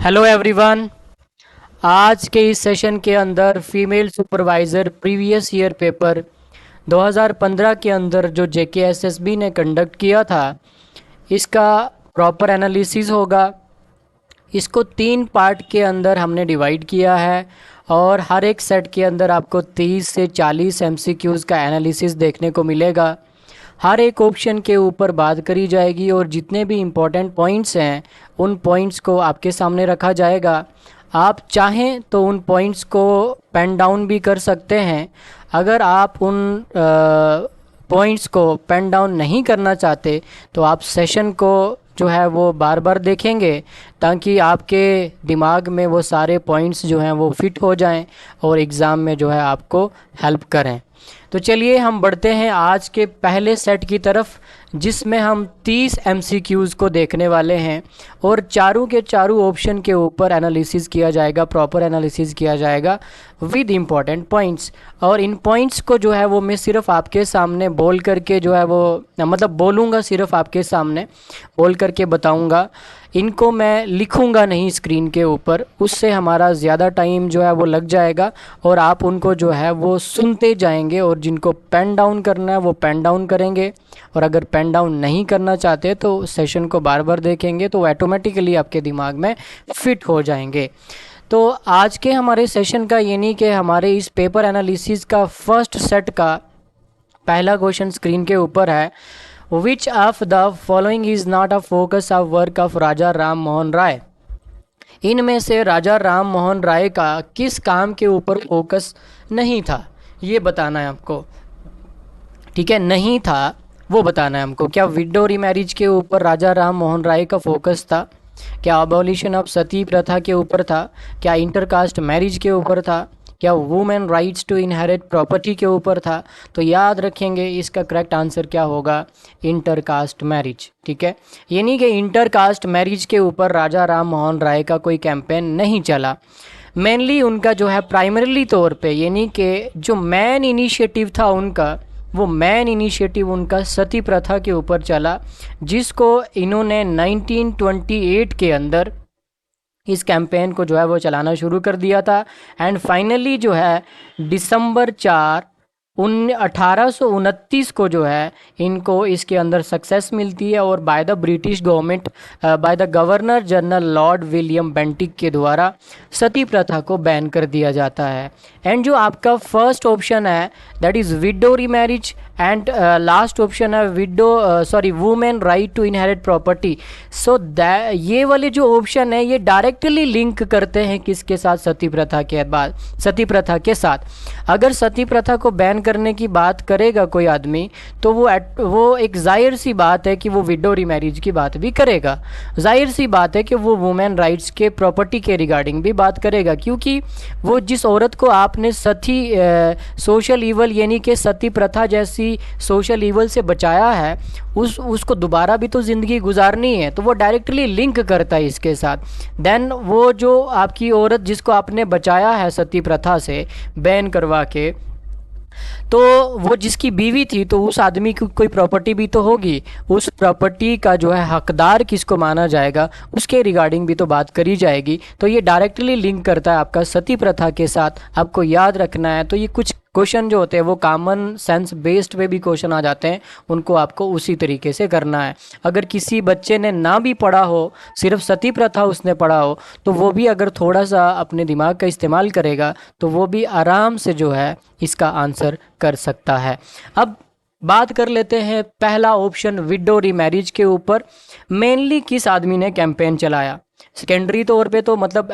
Hello everyone. आज के इस सेशन के अंदर female supervisor previous year paper 2015 के अंदर जो जेकेएसएसबी ने कंडक्ट किया था, इसका प्रॉपर एनालिसिस होगा। इसको 3 पार्ट के अंदर हमने डिवाइड किया है और हर एक सेट के अंदर आपको 30 से 40 एमसीक्यूज़ का एनालिसिस देखने को मिलेगा। हर एक ऑप्शन के ऊपर बात करी जाएगी और जितने भी इम्पोर्टेंट पॉइंट्स हैं उन पॉइंट्स को आपके सामने रखा जाएगा। आप चाहें तो उन पॉइंट्स को पेन डाउन भी कर सकते हैं। अगर आप उन पॉइंट्स को पेन डाउन नहीं करना चाहते तो आप सेशन को जो है वो बार बार देखेंगे ताकि आपके दिमाग में वो सारे पॉइंट्स जो हैं वो फिट हो जाएं और एग्ज़ाम में जो है आपको हेल्प करें। तो चलिए हम बढ़ते हैं आज के पहले सेट की तरफ, जिसमें हम 30 एमसीक्यूज़ को देखने वाले हैं और चारों के चारों ऑप्शन के ऊपर एनालिसिस किया जाएगा, प्रॉपर एनालिसिस किया जाएगा विद इम्पॉर्टेंट पॉइंट्स। और इन पॉइंट्स को जो है वो मैं सिर्फ आपके सामने बोल करके जो है वो मतलब बोलूँगा, सिर्फ आपके सामने बोल करके बताऊँगा। इनको मैं लिखूँगा नहीं स्क्रीन के ऊपर, उससे हमारा ज़्यादा टाइम जो है वो लग जाएगा और आप उनको जो है वो सुनते जाएंगे और जिनको पेन डाउन करना है वो पेन डाउन करेंगे और अगर पेन डाउन नहीं करना चाहते तो सेशन को बार बार देखेंगे तो ऑटोमेटिकली आपके दिमाग में फिट हो जाएंगे। तो आज के हमारे सेशन का यानी कि हमारे इस पेपर एनालिसिस का फर्स्ट सेट का पहला क्वेश्चन स्क्रीन के ऊपर है, which of the following is not a focus of work of Raja Ram Mohan Roy. इनमें से राजा राम मोहन राय का किस काम के ऊपर फोकस नहीं था, ये बताना है आपको। ठीक है, नहीं था वो बताना है हमको। क्या विडो रीमैरिज के ऊपर राजा राम मोहन राय का फोकस था? क्या अबॉलिशन ऑफ सती प्रथा के ऊपर था? क्या इंटरकास्ट मैरिज के ऊपर था? क्या women rights to inherit property के ऊपर था? तो याद रखेंगे इसका करेक्ट आंसर क्या होगा, इंटरकास्ट मैरिज। ठीक है, यानी कि इंटरकास्ट मैरिज के ऊपर राजा राम मोहन राय का कोई कैंपेन नहीं चला। मेनली उनका जो है प्राइमरीली तौर पे यानी कि जो मेन इनिशिएटिव था उनका, वो मेन इनिशिएटिव उनका सती प्रथा के ऊपर चला, जिसको इन्होंने 1928 के अंदर इस कैंपेन को जो है वो चलाना शुरू कर दिया था। एंड फाइनली जो है दिसंबर 4 1829 को जो है इनको इसके अंदर सक्सेस मिलती है और by the British government, by the governor general Lord William Bentinck के द्वारा सती प्रथा को बैन कर दिया जाता है। एंड जो आपका फर्स्ट ऑप्शन है that is widow remarriage and last option है women right to inherit property. So ये वाले जो ऑप्शन है ये डायरेक्टली लिंक करते हैं किसके साथ, सती प्रथा के बाद, सती प्रथा के साथ। अगर सती प्रथा को बैन करने की बात करेगा कोई आदमी तो वो एक जाहिर सी बात है कि वो विडो रीमैरिज की बात भी करेगा, जाहिर सी बात है कि वो वुमेन राइट्स के प्रॉपर्टी के रिगार्डिंग भी बात करेगा, क्योंकि वो जिस औरत को आपने सती सोशल ईवल यानी कि सती प्रथा जैसी सोशल ईवल से बचाया है उसको दोबारा भी तो ज़िंदगी गुजारनी है, तो वो डायरेक्टली लिंक करता है इसके साथ। देन वो जो आपकी औरत जिसको आपने बचाया है सती प्रथा से बैन करवा के, तो वो जिसकी बीवी थी तो उस आदमी की कोई प्रॉपर्टी भी तो होगी, उस प्रॉपर्टी का जो है हकदार किसको माना जाएगा उसके रिगार्डिंग भी तो बात करी जाएगी। तो ये डायरेक्टली लिंक करता है आपका सती प्रथा के साथ, आपको याद रखना है। तो ये कुछ क्वेश्चन जो होते हैं वो कॉमन सेंस बेस्ड पे भी क्वेश्चन आ जाते हैं, उनको आपको उसी तरीके से करना है। अगर किसी बच्चे ने ना भी पढ़ा हो, सिर्फ सती प्रथा उसने पढ़ा हो, तो वो भी अगर थोड़ा सा अपने दिमाग का इस्तेमाल करेगा तो वो भी आराम से जो है इसका आंसर कर सकता है। अब बात कर लेते हैं पहला ऑप्शन विडो रीमैरिज के ऊपर। मेनली किस आदमी ने कैंपेन चलाया? सेकेंडरी तौर पे तो मतलब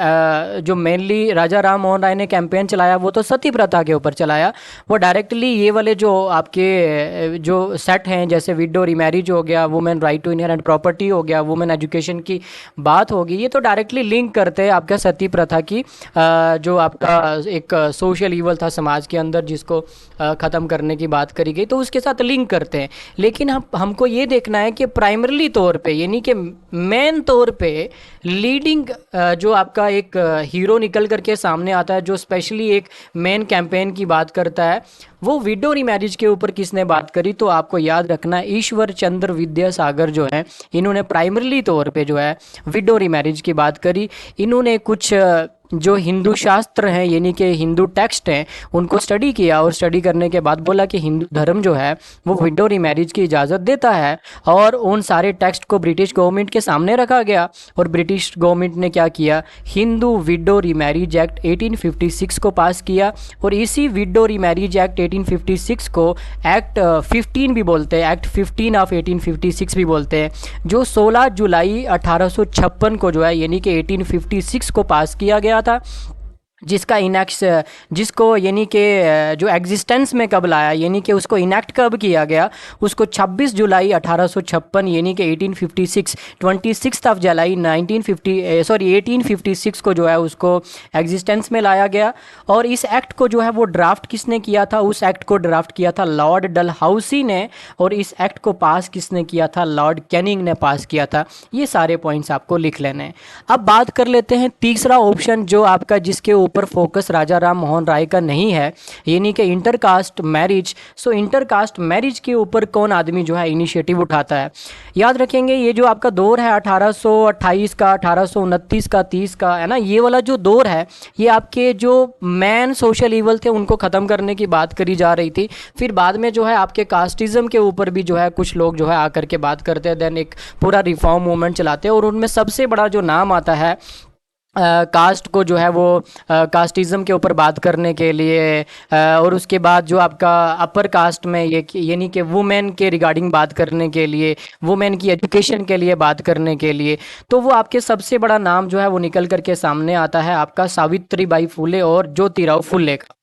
जो मेनली राजा राम मोहन राय ने कैंपेन चलाया वो तो सती प्रथा के ऊपर चलाया। वो डायरेक्टली ये वाले जो आपके जो सेट हैं जैसे विडो रीमैरिज हो गया, women right to inherit property हो गया, वुमेन एजुकेशन की बात होगी, ये तो डायरेक्टली लिंक करते हैं आपका सती प्रथा की जो आपका एक सोशल ईवल था समाज के अंदर जिसको ख़त्म करने की बात करी गई, तो उसके साथ लिंक करते हैं। लेकिन हमको ये देखना है कि प्राइमरीली तौर पे यानी कि मेन तौर पे लीडिंग जो आपका एक हीरो निकल करके सामने आता है, जो स्पेशली एक मेन कैंपेन की बात करता है, वो विडो रीमैरिज के ऊपर किसने बात करी, तो आपको याद रखना है ईश्वर चंद्र विद्यासागर जो है, इन्होंने प्राइमरली तौर पे जो है विडो रीमैरिज की बात करी। इन्होंने कुछ जो हिंदू शास्त्र हैं यानी कि हिंदू टेक्स्ट हैं उनको स्टडी किया, और स्टडी करने के बाद बोला कि हिंदू धर्म जो है वो विडो रीमैरिज की इजाज़त देता है, और उन सारे टेक्स्ट को ब्रिटिश गवर्नमेंट के सामने रखा गया। और ब्रिटिश गवर्नमेंट ने क्या किया, हिंदू विडो रीमैरिज एक्ट 1856 को पास किया, और इसी विडो रीमैरिज एक्ट 1856 को एक्ट 15 भी बोलते हैं, एक्ट 15 ऑफ 1856 भी बोलते हैं, जो 16 जुलाई 1856 को जो है यानी कि 1856 को पास किया गया था, जिसको यानी कि जो एग्जिस्टेंस में कब लाया यानी कि उसको इनेक्ट कब किया गया, उसको 26 जुलाई 1856 यानी कि 1856 26 ऑफ जुलाई 1856 को जो है उसको एग्जिस्टेंस में लाया गया। और इस एक्ट को जो है वो ड्राफ्ट किसने किया था, उस एक्ट को ड्राफ्ट किया था लॉर्ड डलहाउसी ने, और इस एक्ट को पास किसने किया था, लॉर्ड कैनिंग ने पास किया था। ये सारे पॉइंट्स आपको लिख लेने हैं। अब बात कर लेते हैं तीसरा ऑप्शन जो आपका जिसके ऊपर फोकस राजा राम मोहन राय का नहीं है, यानी कि इंटरकास्ट मैरिज। सो इंटरकास्ट मैरिज के ऊपर कौन आदमी जो है इनिशिएटिव उठाता है। याद रखेंगे ये जो आपका दौर है 1828 का, 1829 का, 30 का, है ना, ये वाला जो दौर है ये आपके जो मैन सोशल इवल थे उनको ख़त्म करने की बात करी जा रही थी। फिर बाद में जो है आपके कास्टिज़म के ऊपर भी जो है कुछ लोग जो है आकर के बात करते हैं, देन एक पूरा रिफॉर्म मूवमेंट चलाते हैं, और उनमें सबसे बड़ा जो नाम आता है कास्ट को जो है वो कास्टिज़म के ऊपर बात करने के लिए, और उसके बाद जो आपका अपर कास्ट में ये यानी कि वुमेन के रिगार्डिंग बात करने के लिए, वुमेन की एजुकेशन के लिए बात करने के लिए, तो वो आपके सबसे बड़ा नाम जो है वो निकल करके सामने आता है आपका सावित्रीबाई फुले और ज्योतिराव फुले का।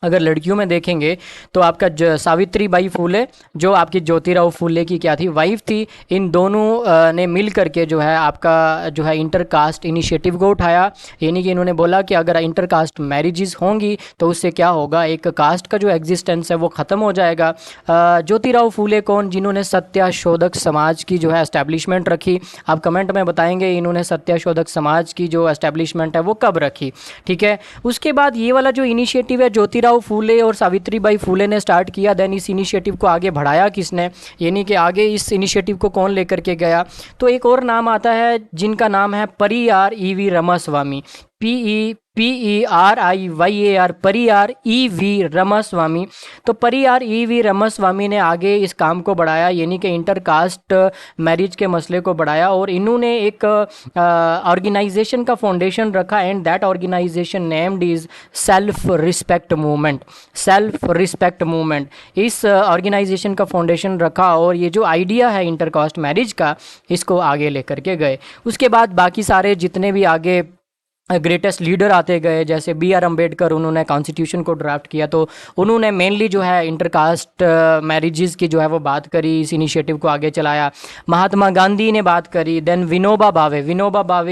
अगर लड़कियों में देखेंगे तो आपका सावित्रीबाई फुले जो आपकी ज्योतिराव फुले की क्या थी, वाइफ थी, इन दोनों ने मिल करके जो है आपका जो है इंटरकास्ट इनिशिएटिव को उठाया। यानी कि इन्होंने बोला कि अगर इंटरकास्ट मैरिजेस होंगी तो उससे क्या होगा, एक कास्ट का जो एग्जिस्टेंस है वो ख़त्म हो जाएगा। ज्योतिराव फुले कौन, जिन्होंने सत्याशोधक समाज की जो है एस्टेब्लिशमेंट रखी। आप कमेंट में बताएंगे इन्होंने सत्याशोधक समाज की जो एस्टेब्लिशमेंट है वो कब रखी, ठीक है। उसके बाद ये वाला जो इनिशिएटिव है ज्योतिराव फूले और सावित्रीबाई फूले ने स्टार्ट किया, देन इस इनिशिएटिव को आगे बढ़ाया किसने, यानी कि आगे इस इनिशिएटिव को कौन लेकर के गया, तो एक और नाम आता है जिनका नाम है Pariyar EV Ramaswamy, PERIYAR Pariyar EV Ramaswamy. तो परियार EV रामास्वामी ने आगे इस काम को बढ़ाया, यानी कि इंटरकास्ट मैरिज के मसले को बढ़ाया, और इन्होंने एक ऑर्गेनाइजेशन का फाउंडेशन रखा, and that organization named is self respect movement. Self respect movement इस ऑर्गेनाइजेशन का फाउंडेशन रखा, और ये जो आइडिया है इंटरकास्ट मैरिज का इसको आगे लेकर के गए। उसके बाद बाकी सारे जितने भी आगे ग्रेटेस्ट लीडर आते गए, जैसे BR अम्बेडकर, उन्होंने कॉन्स्टिट्यूशन को ड्राफ्ट किया, तो उन्होंने मेनली जो है इंटरकास्ट मैरिजेस की जो है वो बात करी, इस इनिशिएटिव को आगे चलाया। महात्मा गांधी ने बात करी, देन विनोबा भावे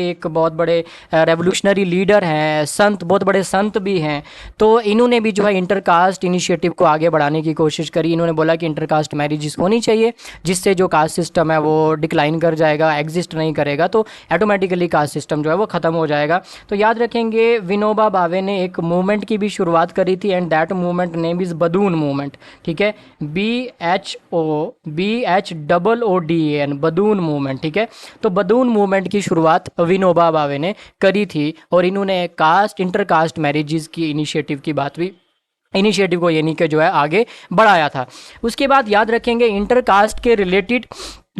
एक बहुत बड़े रेवोल्यूशनरी लीडर हैं, संत, बहुत बड़े संत भी हैं, तो इन्होंने भी जो है इंटरकास्ट इनिशिएटिव को आगे बढ़ाने की कोशिश करी। इन्होंने बोला कि इंटरकास्ट मैरिजेस होनी चाहिए, जिससे जो कास्ट सिस्टम है वो डिक्लाइन कर जाएगा, एग्जिस्ट नहीं करेगा, तो ऑटोमेटिकली कास्ट सिस्टम जो है वो ख़त्म हो जाएगा। तो याद रखेंगे विनोबा भावे ने एक मूवमेंट की भी शुरुआत करी थी, and that movement name is Bhoodan movement, ठीक है, BHOODAN बदून मूवमेंट, ठीक है। तो बदून मूवमेंट की शुरुआत विनोबा भावे ने करी थी, और इन्होंने इंटरकास्ट मैरिजेस की इनिशिएटिव को यानी कि जो है आगे बढ़ाया था। उसके बाद याद रखेंगे इंटरकास्ट के रिलेटेड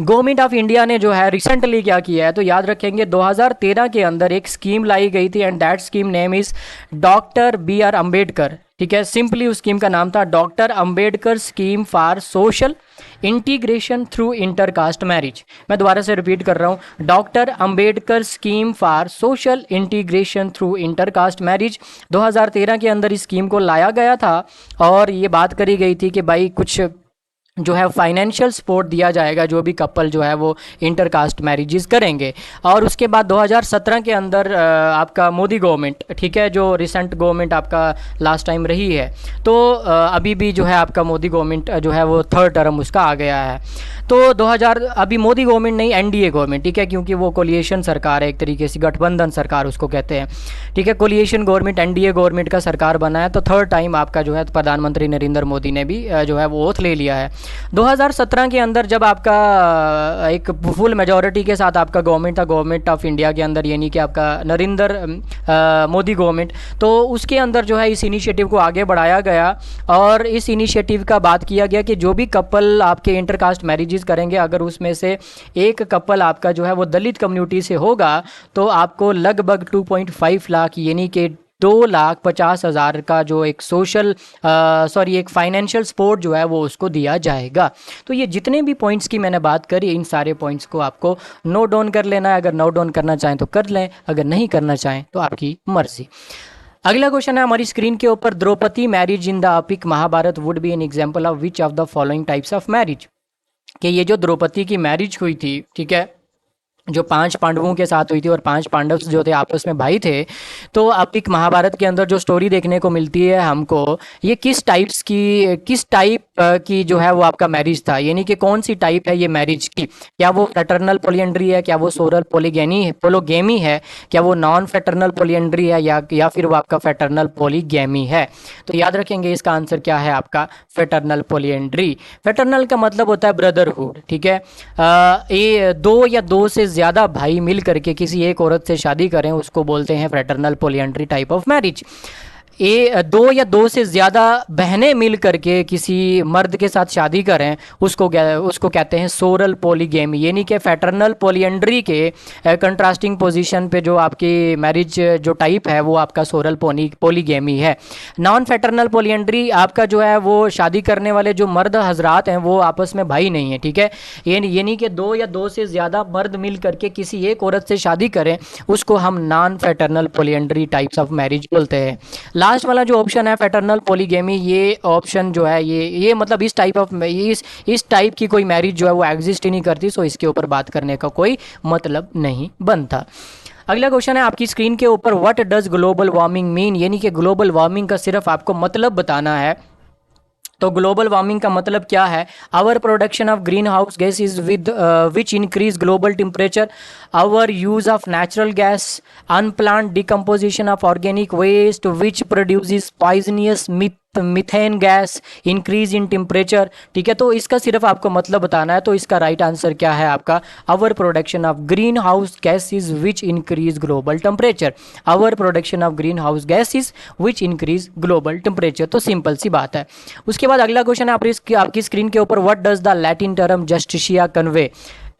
गवर्नमेंट ऑफ इंडिया ने जो है रिसेंटली क्या किया है, तो याद रखेंगे 2013 के अंदर एक स्कीम लाई गई थी, and that scheme name is doctor BR Ambedkar, ठीक है। सिंपली उस स्कीम का नाम था doctor Ambedkar scheme for social integration through intercaste marriage. मैं दोबारा से रिपीट कर रहा हूँ, doctor Ambedkar scheme for social integration through intercaste marriage 2013 के अंदर इस स्कीम को लाया गया था, और ये बात करी गई थी कि भाई कुछ जो है फाइनेंशियल सपोर्ट दिया जाएगा जो भी कपल जो है वो इंटरकास्ट मैरिजेस करेंगे। और उसके बाद 2017 के अंदर आपका मोदी गवर्नमेंट, ठीक है, जो रिसेंट गवर्नमेंट आपका लास्ट टाइम रही है, तो अभी भी जो है आपका मोदी गवर्नमेंट जो है वो 3rd टर्म उसका आ गया है। तो 2000 अभी मोदी गवर्नमेंट नहीं, एनडीए गवर्नमेंट, ठीक है, क्योंकि वो कोलिएशन सरकार है, एक तरीके से गठबंधन सरकार उसको कहते हैं, ठीक है, कोलिएशन गवर्नमेंट एनडीए गवर्नमेंट का सरकार बना है। तो थर्ड टाइम आपका जो है प्रधानमंत्री नरेंद्र मोदी ने भी जो है वो ओथ ले लिया है। 2017 के अंदर जब आपका एक फुल मेजोरिटी के साथ आपका गवर्नमेंट था, गवर्नमेंट ऑफ इंडिया के अंदर, यानी कि आपका नरेंद्र मोदी गवर्नमेंट, तो उसके अंदर जो है इस इनिशिएटिव को आगे बढ़ाया गया और इस इनिशिएटिव का बात किया गया कि जो भी कपल आपके इंटरकास्ट मैरिजेस करेंगे, अगर उसमें से एक कपल आपका जो है वो दलित कम्युनिटी से होगा तो आपको लगभग 2.5 लाख यानी कि 2,50,000 का जो एक एक फाइनेंशियल सपोर्ट जो है वो उसको दिया जाएगा। तो ये जितने भी पॉइंट्स की मैंने बात करी, इन सारे पॉइंट्स को आपको नोट डाउन कर लेना है। अगर नोट डाउन करना चाहें तो कर लें, अगर नहीं करना चाहें तो आपकी मर्जी। अगला क्वेश्चन है हमारी स्क्रीन के ऊपर, Draupadi marriage in the epic Mahabharata would be an example of which of the following types of marriage. कि ये जो द्रौपदी की मैरिज हुई थी, ठीक है, जो 5 पांडवों के साथ हुई थी और 5 पांडव जो थे आपस में भाई थे, तो एपिक महाभारत के अंदर जो स्टोरी देखने को मिलती है हमको, ये किस टाइप की जो है वो आपका मैरिज था, यानी कि कौन सी टाइप है ये मैरिज की। क्या वो फ्रेटर्नल पोलियंड्री है, क्या वो सोरल पोलोगेमी है, क्या वो नॉन फ्रेटर्नल पोलियंड्री है, या फिर वो आपका फ्रेटर्नल पोलीगेमी है। तो याद रखेंगे इसका आंसर क्या है आपका, फ्रेटर्नल पोलियंड्री। फ्रेटर्नल का मतलब होता है ब्रदरहुड, ठीक है। ये 2 या 2 से ज़्यादा भाई मिल करके किसी एक औरत से शादी करें उसको बोलते हैं fraternal polyandry type of marriage. 2 या 2 से ज़्यादा बहनें मिल करके किसी मर्द के साथ शादी करें उसको कहते हैं सोरल पोलीगेमी, यानी कि फैटर्नल पोलियंड्री के कंट्रास्टिंग पोजीशन पे जो आपकी मैरिज जो टाइप है वो आपका सोरल पोलीगेमी है। नॉन फैटर्नल पोलियंड्री आपका जो है वो शादी करने वाले जो मर्द हजरात हैं वो आपस में भाई नहीं है, ठीक है, यानी कि 2 या 2 से ज़्यादा मर्द मिल करके किसी एक औरत से शादी करें उसको हम non fraternal polyandry types of marriage बोलते हैं। लास्ट वाला जो ऑप्शन है फैटर्नल पोलीगेमी, ये ऑप्शन जो है ये मतलब इस टाइप की कोई मैरिज जो है वो एग्जिस्ट ही नहीं करती, सो इसके ऊपर बात करने का कोई मतलब नहीं बनता। अगला क्वेश्चन है आपकी स्क्रीन के ऊपर, what does global warming mean, यानी कि ग्लोबल वार्मिंग का सिर्फ आपको मतलब बताना है। तो ग्लोबल वार्मिंग का मतलब क्या है, our production of greenhouse gas is with which increase global temperature, our use of natural gas, unplanned decomposition of organic waste which produces poisonous methane gas, increase in temperature, ठीक है। तो इसका सिर्फ आपको मतलब बताना है। तो इसका राइट आंसर क्या है आपका, our production of greenhouse gases which increase global temperature, our production of greenhouse gases which increase global temperature. तो सिंपल सी बात है। उसके बाद अगला क्वेश्चन है आपकी स्क्रीन के ऊपर, what does the Latin term Justicia convey.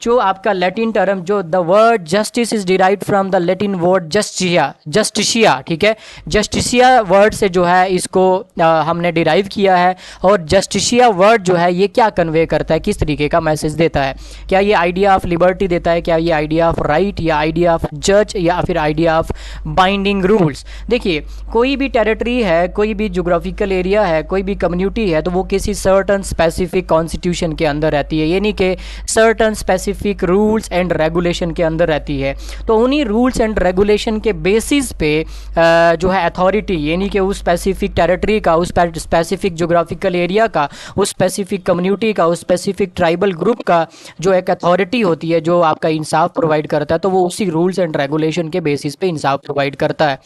जो आपका लैटिन टर्म, जो the word justice is derived from the Latin word Justicia, ठीक है, जस्टिशिया वर्ड से जो है इसको हमने डिराइव किया है। और जस्टिशिया वर्ड जो है ये क्या कन्वे करता है, किस तरीके का मैसेज देता है, क्या ये आइडिया ऑफ लिबर्टी देता है, क्या ये आइडिया ऑफ राइट, या आइडिया ऑफ जज, या फिर आइडिया ऑफ बाइंडिंग रूल्स। देखिए, कोई भी टेरिटरी है, कोई भी जोग्राफिकल एरिया है, कोई भी कम्युनिटी है, तो वो किसी सर्टन स्पेसिफिक कॉन्स्टिट्यूशन के अंदर रहती है, यानी कि certain specific rules and regulation के अंदर रहती है। तो उन्हीं रूल्स एंड रेगुलेशन के बेसिस पे जो है अथॉरिटी, यानी कि उस स्पेसिफिक टेरिटरी का, उस स्पेसिफिक जोग्राफिकल एरिया का, उस स्पेसिफिक कम्युनिटी का, उस स्पेसिफिक ट्राइबल ग्रुप का जो एक अथॉरिटी होती है जो आपका इंसाफ प्रोवाइड करता है, तो वो उसी रूल्स एंड रेगुलेशन के बेसिस पे इंसाफ प्रोवाइड करता है।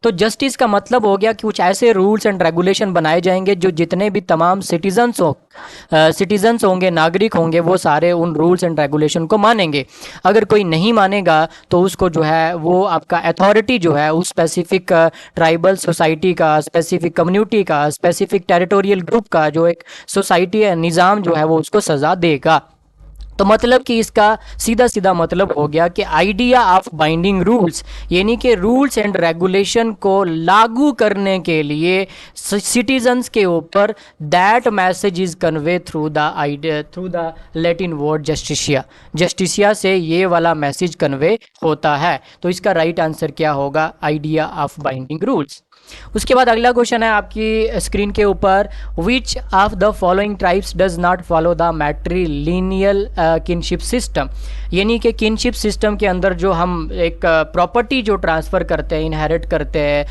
तो जस्टिस का मतलब हो गया कि कुछ ऐसे रूल्स एंड रेगुलेशन बनाए जाएंगे जो जितने भी तमाम सिटीजन्स होंगे, नागरिक होंगे, वो सारे उन रूल्स एंड रेगुलेशन को मानेंगे। अगर कोई नहीं मानेगा तो उसको जो है वो आपका अथॉरिटी जो है उस स्पेसिफिक ट्राइबल सोसाइटी का, स्पेसिफिक कम्युनिटी का, स्पेसिफिक टेरिटोरियल ग्रुप का जो एक सोसाइटी है, निज़ाम जो है वो उसको सज़ा देगा। तो मतलब कि इसका सीधा सीधा मतलब हो गया कि आइडिया ऑफ बाइंडिंग रूल्स, यानी कि रूल्स एंड रेगुलेशन को लागू करने के लिए सिटीजन्स के ऊपर that message is convey through the Latin word Justicia से ये वाला मैसेज कन्वे होता है। तो इसका राइट आंसर क्या होगा, आइडिया ऑफ बाइंडिंग रूल्स। उसके बाद अगला क्वेश्चन है आपकी स्क्रीन के ऊपर, which of the following tribes does not follow the matrilineal kinship system. यानी कि किनशिप सिस्टम के अंदर जो हम एक प्रॉपर्टी जो ट्रांसफ़र करते हैं, इनहेरिट करते हैं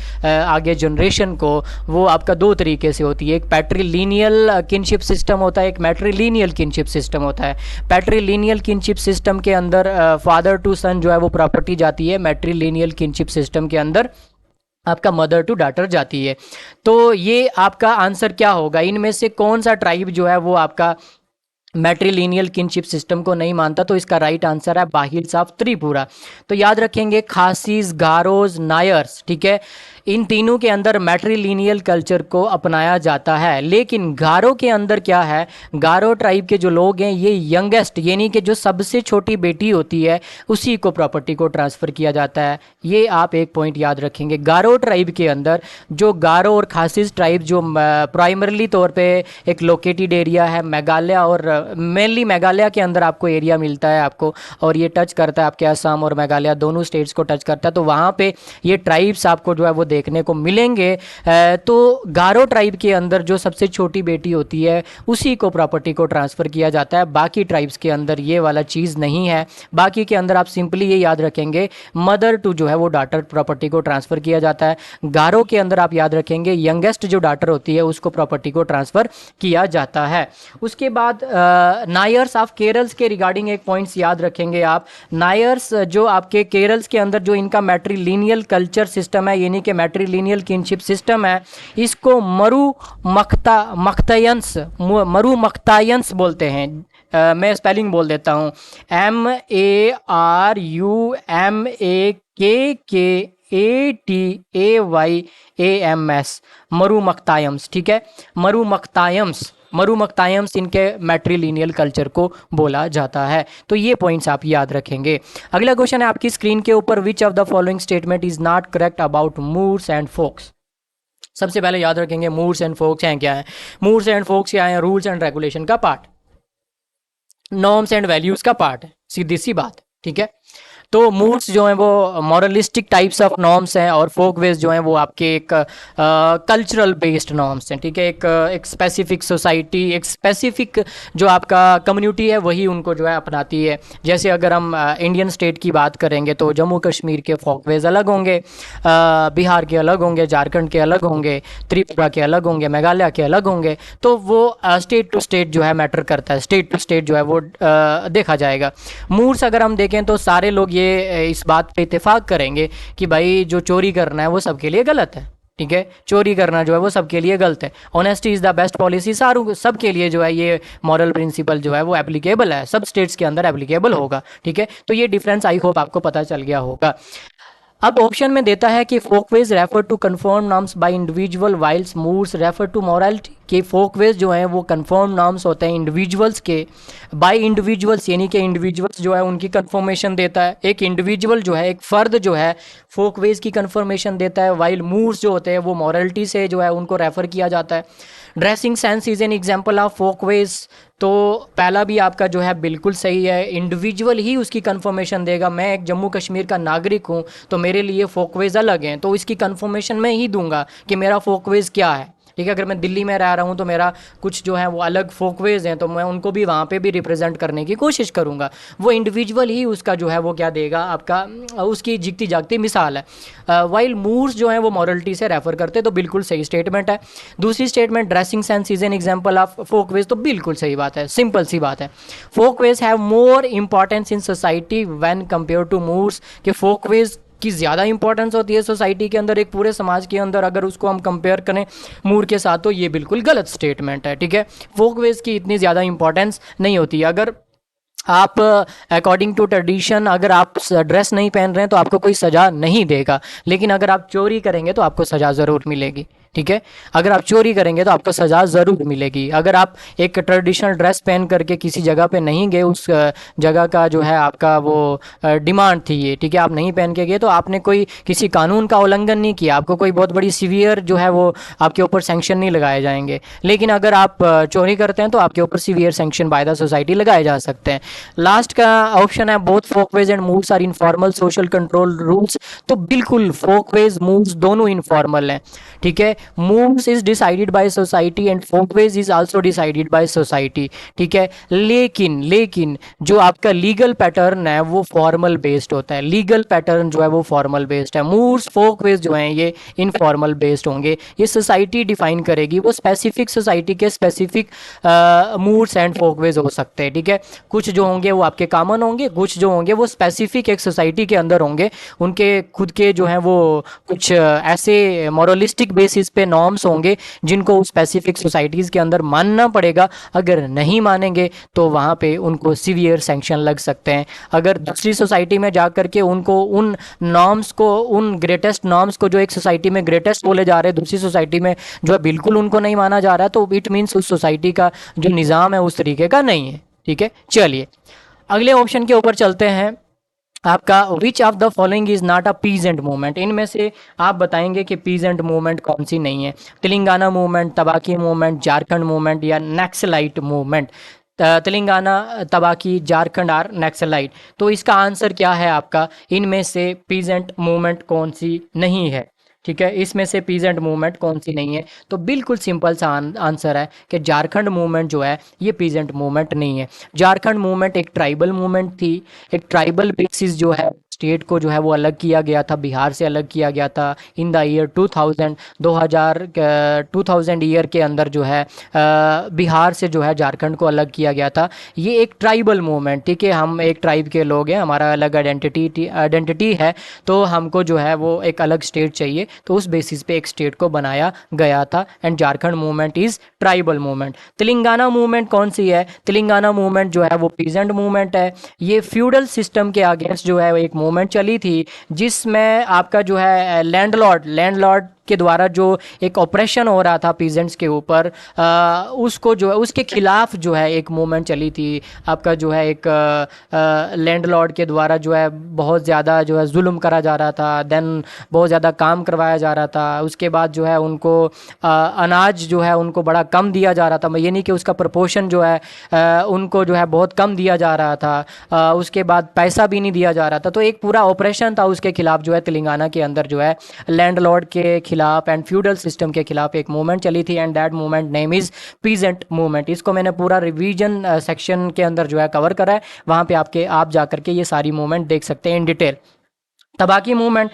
आगे जनरेशन को, वो आपका दो तरीके से होती है। एक पैट्रिलिनियल किनशिप सिस्टम होता है, एक मैट्रिलिनियल किनशिप सिस्टम होता है। पैट्रिलिनियल किनशिप सिस्टम के अंदर फादर टू सन जो है वो प्रॉपर्टी जाती है, मैट्रिलिनियल किनशिप सिस्टम के अंदर आपका मदर टू डॉटर जाती है। तो ये आपका आंसर क्या होगा, इनमें से कौन सा ट्राइब जो है वो आपका मैट्रिलिनियल किनशिप सिस्टम को नहीं मानता? तो इसका राइट आंसर है बाहिल्स ऑफ त्रिपुरा। तो याद रखेंगे खासीज, गारोज, नायर्स, ठीक है, इन तीनों के अंदर मैट्रिलिनियल कल्चर को अपनाया जाता है। लेकिन गारो के अंदर क्या है, गारो ट्राइब के जो लोग हैं ये यंगेस्ट यानी कि जो सबसे छोटी बेटी होती है उसी को प्रॉपर्टी को ट्रांसफ़र किया जाता है। ये आप एक पॉइंट याद रखेंगे। गारो ट्राइब के अंदर जो गारो और खासिस ट्राइब जो प्राइमरली तौर पे एक लोकेटेड एरिया है मेघालय, और मेनली मेघालय के अंदर आपको एरिया मिलता है आपको, और ये टच करता है आपके असम और मेघालय दोनों स्टेट्स को टच करता है। तो वहाँ पे ये ट्राइब्स आपको जो है वो देखने को मिलेंगे। तो गारो ट्राइब के अंदर जो सबसे छोटी बेटी होती है उसी को प्रॉपर्टी को ट्रांसफ़र किया जाता है। बाकी ट्राइब्स के अंदर ये वाला चीज़ नहीं है। बाकी के अंदर आप सिंपली ये याद रखेंगे मदर टू जो है वो डॉटर प्रॉपर्टी को ट्रांसफ़र किया जाता है। गारो के अंदर आप याद रखेंगे यंगेस्ट जो डॉटर होती है उसको प्रॉपर्टी को ट्रांसफ़र किया जाता है। उसके बाद नायर्स ऑफ केरल्स के रिगार्डिंग एक पॉइंट्स याद रखेंगे आप। नायर्स जो आपके केरल्स के अंदर जो इनका मैट्रिलिनियल कल्चर सिस्टम है यानी कि मैट्रिलिनियल किनशिप सिस्टम है, इसको मरु मख्तायंस बोलते हैं। मैं स्पेलिंग बोल देता हूँ, MARUMAKKATAYAMS, मरु मख्तायम्स, ठीक है, मरु मख्तायम्स इनके मैट्रिलिनियल कल्चर को बोला जाता है। तो ये पॉइंट्स आप याद रखेंगे। अगला क्वेश्चन है आपकी स्क्रीन के ऊपर, which of the following statement is not correct about mores and folks. सबसे पहले याद रखेंगे मूर्स एंड फोक्स हैं क्या है। मूर्स एंड फोक्स क्या है, रूल्स एंड रेगुलेशन का पार्ट, नॉर्म्स एंड वैल्यूज का पार्ट है, सीधी सी बात, ठीक है। तो मूड्स जो हैं वो मॉरलिस्टिक टाइप्स ऑफ नॉर्म्स हैं, और फोक वेज जो हैं वो आपके एक कल्चरल बेस्ड नॉर्म्स हैं, ठीक है। एक स्पेसिफिक सोसाइटी, एक स्पेसिफिक जो आपका कम्युनिटी है वही उनको जो है अपनाती है। जैसे अगर हम इंडियन स्टेट की बात करेंगे तो जम्मू कश्मीर के फोक वेज अलग होंगे, बिहार के अलग होंगे, झारखंड के अलग होंगे, त्रिपुरा के अलग होंगे, मेघालय के अलग होंगे। तो वो स्टेट टू स्टेट जो है मैटर करता है, स्टेट टू स्टेट जो है वो देखा जाएगा। मूड्स अगर हम देखें तो सारे लोग ये इस बात पे इत्तेफाक करेंगे कि भाई जो चोरी करना है वो सबके लिए गलत है, ठीक है। चोरी करना जो है वो सबके लिए गलत है। Honesty is the best policy, सारू सबके लिए जो है ये मॉरल प्रिंसिपल जो है वो एप्लीकेबल है, सब स्टेट्स के अंदर एप्लीकेबल होगा, ठीक है। तो ये डिफरेंस आई होप आपको पता चल गया होगा। अब ऑप्शन में देता है कि folkways refer to conform norms by individual whiles mores refer to morality. कि फोकवेज जो हैं वो कन्फर्म नॉर्म्स होते हैं इंडिविजुअल्स के, बाय इंडिविजुअल्स यानी कि इंडिविजुअल्स जो है उनकी कन्फर्मेशन देता है। एक इंडिविजुअल जो है, एक फ़र्द जो है फोकवेज की कन्फर्मेशन देता है, वाइल मूड्स जो होते हैं वो मॉरलिटी से जो है उनको रेफ़र किया जाता है। Dressing sense is an example of folkways. तो पहला भी आपका जो है बिल्कुल सही है, इंडिविजुअल ही उसकी कन्फर्मेशन देगा। मैं एक जम्मू कश्मीर का नागरिक हूँ तो मेरे लिए फोकवेज अलग हैं, तो इसकी कन्फर्मेशन मैं ही दूंगा कि मेरा फोकवेज क्या है, ठीक है। अगर मैं दिल्ली में रह रहा हूँ तो मेरा कुछ जो है वो अलग फोकवेज हैं, तो मैं उनको भी वहाँ पे भी रिप्रेजेंट करने की कोशिश करूँगा। वो इंडिविजुअल ही उसका जो है वो क्या देगा आपका, उसकी जीती जागती मिसाल है। वाइल मूड्स जो हैं वो मॉरलिटी से रेफर करते, तो बिल्कुल सही स्टेटमेंट है। दूसरी statement dressing sense is an example of folkways, तो बिल्कुल सही बात है, सिंपल सी बात है। Folkways have more importance in society when compare to mores. कि फोकवेज की ज़्यादा इंपॉर्टेंस होती है सोसाइटी के अंदर, एक पूरे समाज के अंदर, अगर उसको हम कंपेयर करें मूड के साथ, तो ये बिल्कुल गलत स्टेटमेंट है, ठीक है। फोकवेज की इतनी ज़्यादा इंपॉर्टेंस नहीं होती है। अगर आप अकॉर्डिंग टू ट्रेडिशन अगर आप ड्रेस नहीं पहन रहे हैं तो आपको कोई सज़ा नहीं देगा, लेकिन अगर आप चोरी करेंगे तो आपको सज़ा ज़रूर मिलेगी। ठीक है। अगर आप चोरी करेंगे तो आपको सज़ा ज़रूर मिलेगी। अगर आप एक ट्रेडिशनल ड्रेस पहन करके किसी जगह पे नहीं गए, उस जगह का जो है आपका वो डिमांड थी ये, ठीक है, आप नहीं पहन के गए, तो आपने कोई किसी कानून का उल्लंघन नहीं किया, आपको कोई बहुत बड़ी सीवियर जो है वो आपके ऊपर सैंक्शन नहीं लगाए जाएंगे। लेकिन अगर आप चोरी करते हैं तो आपके ऊपर severe sanction by the society लगाए जा सकते हैं। लास्ट का ऑप्शन है both folkways and mores are informal social control rules. तो बिल्कुल फोकवेज मूव्स दोनों इनफॉर्मल हैं, ठीक है। Mores is decided by society and folkways is also decided by society, ठीक है। लेकिन लेकिन जो आपका लीगल पैटर्न है वो फॉर्मल बेस्ड होता है, लीगल पैटर्न जो है वो फॉर्मल बेस्ड है। मूव्स फोकवेज जो हैं ये इनफॉर्मल बेस्ड होंगे। ये सोसाइटी डिफाइन करेगी, वो स्पेसिफिक सोसाइटी के स्पेसिफिक मूव्स एंड फोकवेज हो सकते हैं, ठीक है। कुछ जो होंगे वो आपके कॉमन होंगे, कुछ जो होंगे वो स्पेसिफिक एक सोसाइटी के अंदर होंगे, उनके खुद के जो हैं वो कुछ ऐसे मॉरलिस्टिक बेसिस पे नॉर्म्स होंगे जिनको स्पेसिफिक सोसाइटीज़ के अंदर मानना पड़ेगा। अगर नहीं मानेंगे तो वहाँ पे उनको सीवियर सैंक्शन लग सकते हैं। अगर दूसरी सोसाइटी में जा करके उनको उन नॉर्म्स को, उन ग्रेटेस्ट नॉर्म्स को जो एक सोसाइटी में ग्रेटेस्ट बोले जा रहे हैं, दूसरी सोसाइटी में जो है बिल्कुल उनको नहीं माना जा रहा है, तो इट मीन्स उस सोसाइटी का जो निज़ाम है उस तरीके का नहीं है, ठीक है। चलिए अगले ऑप्शन के ऊपर चलते हैं। आपका which of the following is not a peasant movement, इनमें से आप बताएंगे कि पीजेंट मूवमेंट कौन सी नहीं है। Telangana movement, Tebhaga movement, Jharkhand movement या नक्सलाइट मूवमेंट। तेलंगाना, तबाकी, झारखंड और नक्सलाइट। तो इसका आंसर क्या है आपका, इनमें से पीजेंट मूवमेंट कौन सी नहीं है, ठीक है। इसमें से पीजेंट मूवमेंट कौन सी नहीं है, तो बिल्कुल सिंपल सा आंसर है कि झारखंड मूवमेंट जो है ये पीजेंट मूवमेंट नहीं है। झारखंड मूवमेंट एक ट्राइबल मूवमेंट थी, एक ट्राइबल बेसिस जो है स्टेट को जो है वो अलग किया गया था, बिहार से अलग किया गया था इन द ईयर 2000 ईयर के अंदर जो है बिहार से जो है झारखंड को अलग किया गया था। ये एक ट्राइबल मूवमेंट, ठीक है, हम एक ट्राइब के लोग हैं, हमारा अलग आइडेंटिटी है, तो हमको जो है वो एक अलग स्टेट चाहिए, तो उस बेसिस पे एक स्टेट को बनाया गया था। And Jharkhand movement is tribal movement. Telangana movement कौन सी है, तेलंगाना मूवमेंट जो है वो पीजेंट मूवमेंट है। ये फ्यूडल सिस्टम के अगेंस्ट जो है एक मूवमेंट चली थी, जिसमें आपका जो है लैंडलॉर्ड के द्वारा जो एक ऑपरेशन हो रहा था पीजेंट्स के ऊपर, उसको जो है उसके खिलाफ जो है एक मूवमेंट चली थी। आपका जो है एक लैंडलॉर्ड के द्वारा जो है बहुत ज़्यादा जो है जुल्म करा जा रहा था, देन बहुत ज़्यादा काम करवाया जा रहा था। उसके बाद जो है उनको अनाज जो है उनको बड़ा कम दिया जा रहा था, ये नहीं कि उसका प्रपोर्शन जो है उनको जो है बहुत कम दिया जा रहा था। उसके बाद पैसा भी नहीं दिया जा रहा था, तो एक पूरा ऑपरेशन था उसके खिलाफ जो है तेलंगाना के अंदर जो है लैंडलॉर्ड के खिलाफ एंड फ्यूडल सिस्टम के खिलाफ एक मूवमेंट चली थी। And that movement name is peasant movement. इसको मैंने पूरा रिवीजन सेक्शन के अंदर जो है कवर करा है, वहाँ पे आप जा करके ये सारी मूवमेंट देख सकते हैं इन डिटेल। तबाकी मूवमेंट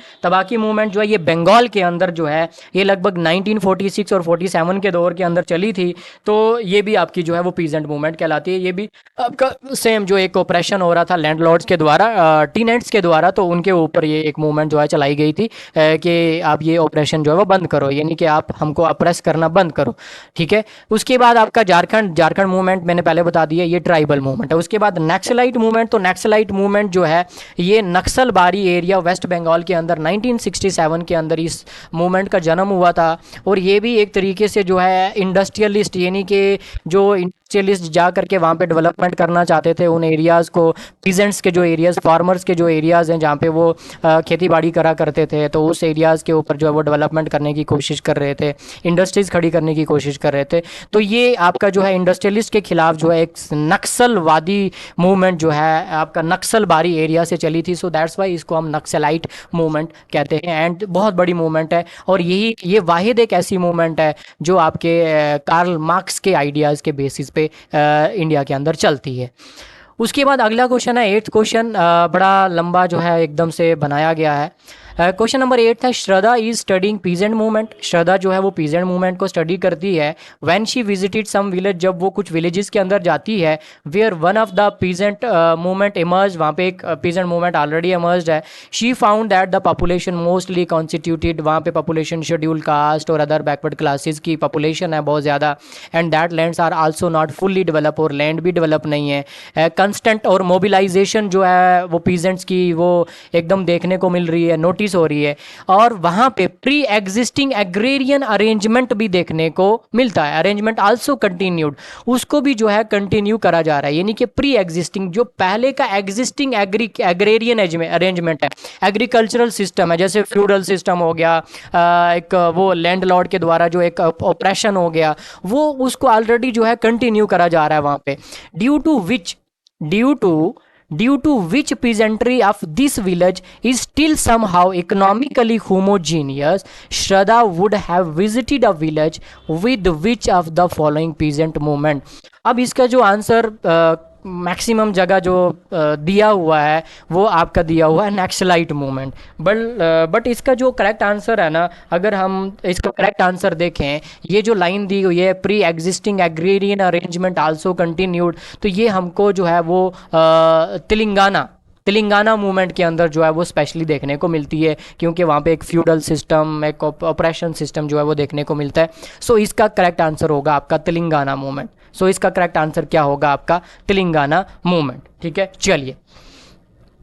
जो है ये बंगाल के अंदर जो है ये लगभग 1946 और 47 के दौर के अंदर चली थी, तो ये भी आपकी जो है वो पीजेंट मूवमेंट कहलाती है। ये भी आपका सेम जो एक ऑपरेशन हो रहा था लैंडलॉर्ड्स के द्वारा, टीनेंट्स के द्वारा, तो उनके ऊपर ये एक मूवमेंट जो है चलाई गई थी कि आप ये ऑपरेशन जो है वो बंद करो, यानी कि आप हमको अप्रेस करना बंद करो, ठीक है। उसके बाद आपका झारखंड मूवमेंट मैंने पहले बता दिया, ये ट्राइबल मूवमेंट है। उसके बाद नक्सलाइट मूवमेंट, तो नक्सलाइट मूवमेंट जो है ये नक्सलबारी एरिया वेस्ट बंगाल के अंदर 1967 के अंदर इस मूवमेंट का जन्म हुआ था। और ये भी एक तरीके से जो है इंडस्ट्रियलिस्ट, यानी कि जो इंडस्ट्रियलिस्ट जा करके वहाँ पे डेवलपमेंट करना चाहते थे उन एरियाज़ को, पीजेंट्स के जो एरियाज़, फार्मर्स के जो एरियाज़ हैं जहाँ पे वो खेती बाड़ी करा करते थे, तो उस एरियाज़ के ऊपर जो है वो डेवलपमेंट करने की कोशिश कर रहे थे, इंडस्ट्रीज़ खड़ी करने की कोशिश कर रहे थे। तो ये आपका जो है इंडस्ट्रियलिस्ट के खिलाफ जो है एक नक्सलवादी मूवमेंट जो है आपका नक्सलबारी एरिया से चली थी। सो दैट्स वाई इसको हम नक्सलाइट मूवमेंट कहते हैं। एंड बहुत बड़ी मूवमेंट है, और ये वाहिद एक ऐसी मूवमेंट है जो आपके कार्ल मार्क्स के आइडियाज़ के बेसिस पे इंडिया के अंदर चलती है। उसके बाद अगला क्वेश्चन है 8th क्वेश्चन, बड़ा लंबा जो है एकदम से बनाया गया है। क्वेश्चन नंबर 8 था, Shraddha is studying peasant movement. Shraddha जो है वो पीजेंट मूवमेंट को स्टडी करती है when she visited some village, जब वो कुछ विलेजेस के अंदर जाती है, where one of the peasant movement emerge, वहाँ पे एक पीजेंट मूवमेंट ऑलरेडी इमर्ज है। She found that the population mostly constituted, वहाँ पे पॉपुलेशन शेड्यूल कास्ट और अदर बैकवर्ड क्लासेस की पॉपुलेशन है बहुत ज़्यादा। And that lands are also not fully develop, और लैंड भी डेवलप नहीं है। कंस्टेंट और मोबिलाइजेशन जो है वो पीजेंट्स की वो एकदम देखने को मिल रही है, प्रैक्टिस हो रही है, और वहाँ पे प्री एग्जिस्टिंग एग्रेरियन अरेंजमेंट भी देखने को मिलता है। अरेंजमेंट आल्सो कंटिन्यूड, उसको भी जो है कंटिन्यू करा जा रहा है, यानी कि प्री एग्जिस्टिंग जो पहले का एग्जिस्टिंग एग्रेरियन अरेंजमेंट है, एग्रीकल्चरल सिस्टम है, जैसे फ्यूडल सिस्टम हो गया, एक वो लैंडलॉर्ड के द्वारा जो एक ऑपरेशन हो गया, वो उसको ऑलरेडी जो है कंटिन्यू करा जा रहा है वहाँ पे। Due to due to which peasantry of this village is still somehow economically homogeneous, Shraddha would have visited a village with which of the following peasant movement। अब इसका जो आंसर मैक्सिमम जगह जो दिया हुआ है वो आपका दिया हुआ है नक्सलाइट मूवमेंट, बट इसका जो करेक्ट आंसर है ना, अगर हम इसका करेक्ट आंसर देखें, ये जो लाइन दी हुई है pre existing agrarian arrangement also continued, तो ये हमको जो है वो तेलंगाना मूवमेंट के अंदर जो है वो स्पेशली देखने को मिलती है, क्योंकि वहाँ पे एक फ्यूडल सिस्टम, एक ऑपरेशन सिस्टम जो है वो देखने को मिलता है। सो इसका करेक्ट आंसर होगा आपका तेलंगाना मूवमेंट। सो इसका करेक्ट आंसर क्या होगा आपका? तेलंगाना मूवमेंट। ठीक है, चलिए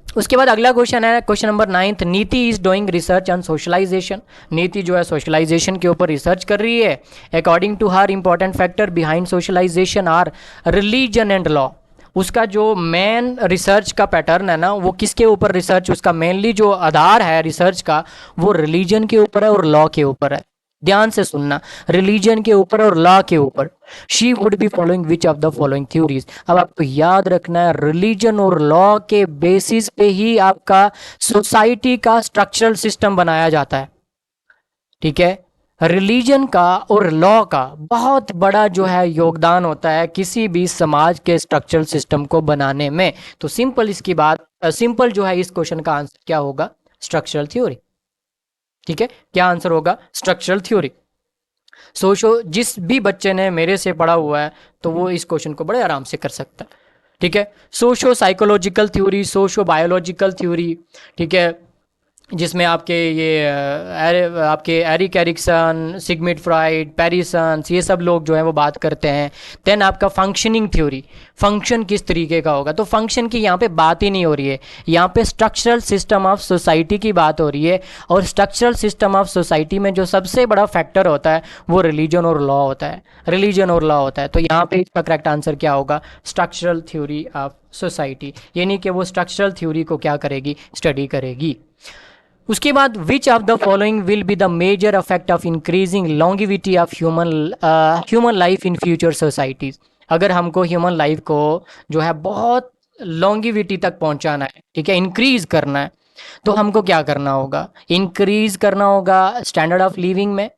उसके बाद अगला क्वेश्चन है question number 9। Niti is doing research on socialization. Niti जो है सोशलाइजेशन के ऊपर रिसर्च कर रही है। According to her important factor behind socialization are religion and law. उसका जो मेन रिसर्च का पैटर्न है ना, वो किसके ऊपर रिसर्च, उसका मेनली जो आधार है रिसर्च का वो रिलीजन के ऊपर है और लॉ के ऊपर है। ध्यान से सुनना, रिलीजन के ऊपर और लॉ के ऊपर। She would be following which of the following theories. अब आपको याद रखना है, रिलीजन और लॉ के बेसिस पे ही आपका सोसाइटी का स्ट्रक्चरल सिस्टम बनाया जाता है। ठीक है, रिलीजन का और लॉ का बहुत बड़ा जो है योगदान होता है किसी भी समाज के स्ट्रक्चरल सिस्टम को बनाने में। तो सिंपल इसकी बात, सिंपल जो है इस क्वेश्चन का आंसर क्या होगा? Structural theory. ठीक है, क्या आंसर होगा? Structural theory. सोचो, जिस भी बच्चे ने मेरे से पढ़ा हुआ है तो वो इस क्वेश्चन को बड़े आराम से कर सकता है। ठीक है, socio psychological theory, socio biological theory, ठीक है, जिसमें आपके ये आपके एरिक एरिक्सन, सिगमंड फ्रॉइड, पेरिसन्स, ये सब लोग जो है वो बात करते हैं। देन आपका फंक्शनिंग थ्योरी, फंक्शन किस तरीके का होगा, तो फंक्शन की यहाँ पे बात ही नहीं हो रही है, यहाँ पे स्ट्रक्चरल सिस्टम ऑफ सोसाइटी की बात हो रही है। और स्ट्रक्चरल सिस्टम ऑफ सोसाइटी में जो सबसे बड़ा फैक्टर होता है वो रिलीजन और लॉ होता है, रिलीजन और लॉ होता है। तो यहाँ पे इसका करेक्ट आंसर क्या होगा? स्ट्रक्चरल थ्योरी ऑफ सोसाइटी, यानी कि वो स्ट्रक्चरल थ्योरी को क्या करेगी? स्टडी करेगी। उसके बाद which of the following will be the major effect of increasing longevity of human life in future societies. अगर हमको ह्यूमन लाइफ को जो है बहुत लॉन्गिविटी तक पहुंचाना है, ठीक है, इंक्रीज करना है, तो हमको क्या करना होगा? इंक्रीज करना होगा स्टैंडर्ड ऑफ लिविंग में,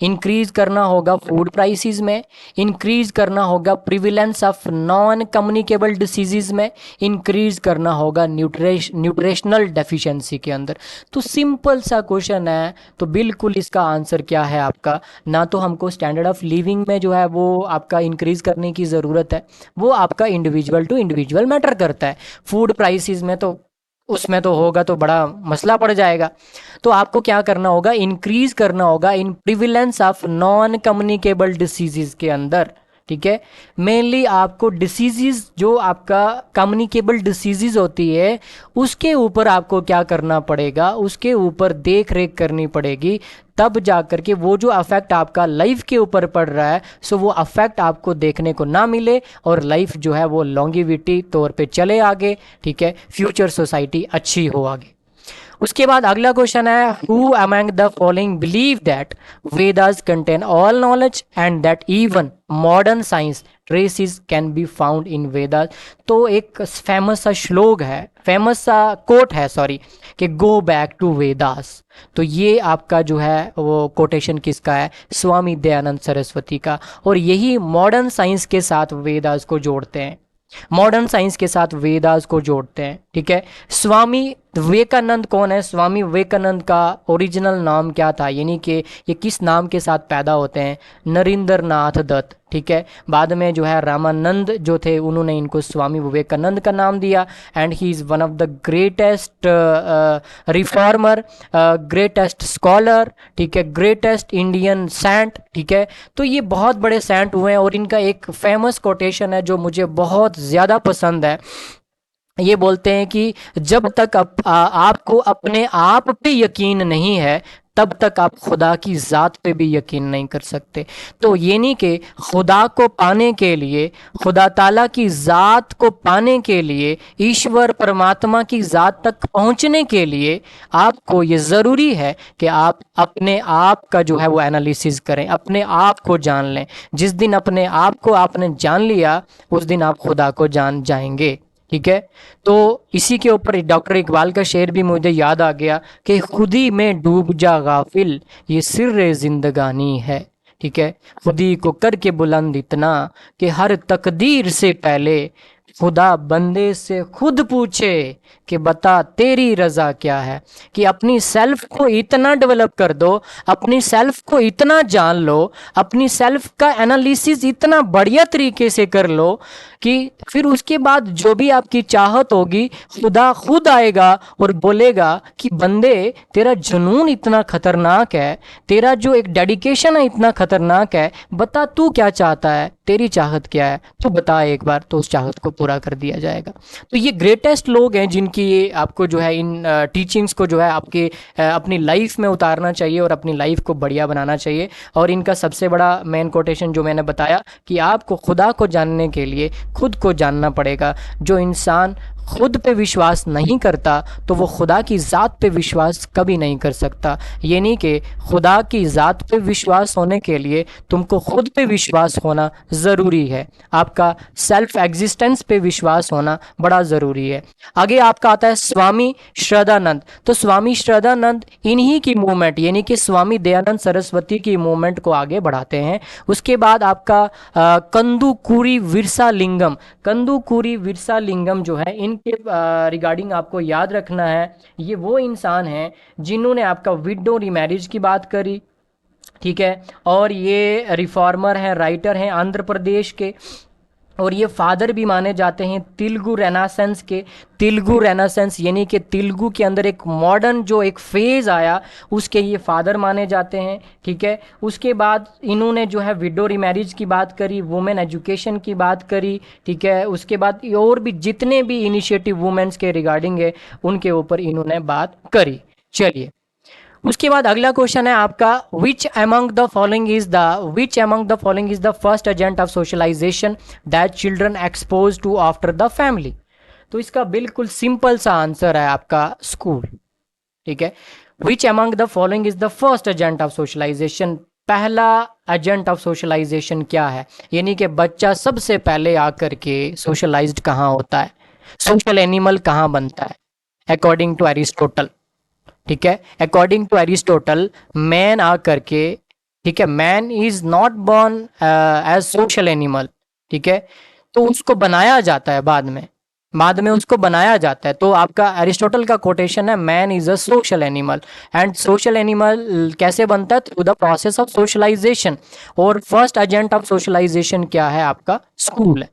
इंक्रीज करना होगा फूड प्राइसेस में, इंक्रीज करना होगा prevalence of non communicable diseases में, इंक्रीज करना होगा न्यूट्रिशनल डेफिशिएंसी के अंदर। तो सिंपल सा क्वेश्चन है, तो बिल्कुल इसका आंसर क्या है आपका? ना तो हमको स्टैंडर्ड ऑफ लिविंग में जो है वो आपका इंक्रीज करने की ज़रूरत है, वो आपका इंडिविजुअल टू इंडिविजुअल मैटर करता है। फूड प्राइसेस में तो उसमें तो होगा तो बड़ा मसला पड़ जाएगा। तो आपको क्या करना होगा? इंक्रीज करना होगा in prevalence of non communicable diseases के अंदर। ठीक है, मेनली आपको डिसीजेज जो आपका कम्युनिकेबल डिसीजेज होती है उसके ऊपर आपको क्या करना पड़ेगा? उसके ऊपर देख रेख करनी पड़ेगी, तब जा कर के वो जो अफेक्ट आपका लाइफ के ऊपर पड़ रहा है, सो वो अफेक्ट आपको देखने को ना मिले और लाइफ जो है वो लॉन्गिविटी तौर पे चले आगे। ठीक है, फ्यूचर सोसाइटी अच्छी हो आगे। उसके बाद अगला क्वेश्चन है, who among the following believe that Vedas contain all knowledge and that even modern science traces can be found in Vedas. तो एक फेमस सा श्लोक है, फेमस सा कोट है सॉरी, कि गो बैक टू वेदास। तो ये आपका जो है वो कोटेशन किसका है? स्वामी दयानंद सरस्वती का। और यही मॉडर्न साइंस के साथ वेदास को जोड़ते हैं, मॉडर्न साइंस के साथ वेदास को जोड़ते हैं। ठीक है, स्वामी विवेकानंद कौन है? स्वामी विवेकानंद का ओरिजिनल नाम क्या था, यानी कि ये किस नाम के साथ पैदा होते हैं? नरेंद्र नाथ दत्त। ठीक है, बाद में जो है रामानंद जो थे उन्होंने इनको स्वामी विवेकानंद का नाम दिया। And he is one of the greatest reformer, greatest scholar, ठीक है, ग्रेटेस्ट इंडियन सेंट। ठीक है, तो ये बहुत बड़े सेंट हुए हैं और इनका एक फेमस कोटेशन है जो मुझे बहुत ज़्यादा पसंद है, ये बोलते हैं कि जब तक आपको अपने आप पे यकीन नहीं है, तब तक आप खुदा की ज़ात पे भी यकीन नहीं कर सकते। तो ये नहीं कि खुदा को पाने के लिए, खुदा ताला की ज़ात को पाने के लिए, ईश्वर परमात्मा की ज़ात तक पहुंचने के लिए आपको ये ज़रूरी है कि आप अपने आप का जो है वो एनालिसिस करें, अपने आप को जान लें। जिस दिन अपने आप को आपने जान लिया, उस दिन आप खुदा को जान जाएंगे। ठीक है। तो इसी के ऊपर डॉक्टर इकबाल का शेर भी मुझे याद आ गया कि खुदी में डूब जा गाफिल, ये सिर्रे जिंदगानी है। ठीक है। खुदी को करके बुलंद इतना कि हर तकदीर से पहले खुदा बंदे से खुद पूछे कि बता तेरी रजा क्या है। कि अपनी सेल्फ को इतना डेवलप कर दो, अपनी सेल्फ को इतना जान लो, अपनी सेल्फ का एनालिसिस इतना बढ़िया तरीके से कर लो कि फिर उसके बाद जो भी आपकी चाहत होगी, खुदा खुद आएगा और बोलेगा कि बंदे तेरा जुनून इतना खतरनाक है, तेरा जो एक डेडिकेशन है इतना खतरनाक है, बता तू क्या चाहता है, तेरी चाहत क्या है, तू बता एक बार, तो उस चाहत को पूरा कर दिया जाएगा। तो ये ग्रेटेस्ट लोग हैं जिनकी आपको जो है इन टीचिंग्स को जो है आपके अपनी लाइफ में उतारना चाहिए और अपनी लाइफ को बढ़िया बनाना चाहिए। और इनका सबसे बड़ा मेन कोटेशन जो मैंने बताया कि आपको खुदा को जानने के लिए खुद को जानना पड़ेगा। जो इंसान खुद पे विश्वास नहीं करता तो वो खुदा की ज़ात पे विश्वास कभी नहीं कर सकता। ये नहीं कि खुदा की ज़ात पे विश्वास होने के लिए तुमको खुद पे विश्वास होना ज़रूरी है, आपका सेल्फ एग्जिस्टेंस पे विश्वास होना बड़ा ज़रूरी है। आगे आपका आता है स्वामी श्रद्धानंद। तो स्वामी श्रद्धानंद इन्हीं की मूवमेंट यानी कि स्वामी दयानंद सरस्वती की मूवमेंट को आगे बढ़ाते हैं। उसके बाद आपका कंदुकूरी विरसा लिंगम। कंदुकूरी विरसा लिंगम जो है, इनके रिगार्डिंग आपको याद रखना है, ये वो इंसान हैं जिन्होंने आपका विडो रिमैरिज की बात करी। ठीक है। और ये रिफॉर्मर हैं, राइटर हैं आंध्र प्रदेश के, और ये फादर भी माने जाते हैं तेलुगु रेनासेंस के। तेलुगु रेनासेंस यानी कि तेलुगु के अंदर एक मॉडर्न जो एक फेज़ आया, उसके ये फादर माने जाते हैं। ठीक है। उसके बाद इन्होंने जो है विडो रिमैरिज की बात करी, वुमेन एजुकेशन की बात करी। ठीक है। उसके बाद और भी जितने भी इनिशिएटिव वुमेन्स के रिगार्डिंग है, उनके ऊपर इन्होंने बात करी। चलिए, उसके बाद अगला क्वेश्चन है आपका which among the following is the first agent of socialisation that children expose to after the family. तो इसका बिल्कुल सिंपल सा आंसर है आपका स्कूल। ठीक है। Which among the following is the first agent of socialisation, पहला एजेंट ऑफ सोशलाइजेशन क्या है, यानी कि बच्चा सबसे पहले आकर के सोशलाइज्ड कहाँ होता है, सोशल एनिमल कहाँ बनता है, अकॉर्डिंग टू एरिस्टोटल। ठीक है। अकॉर्डिंग टू एरिस्टोटल मैन आ करके, ठीक है, man is not born as social animal. ठीक है। तो उसको बनाया जाता है बाद में उसको बनाया जाता है। तो आपका एरिस्टोटल का कोटेशन है man is a social animal. And social animal कैसे बनता है, through the process of socialisation. और फर्स्ट एजेंट ऑफ सोशलाइजेशन क्या है, आपका स्कूल है।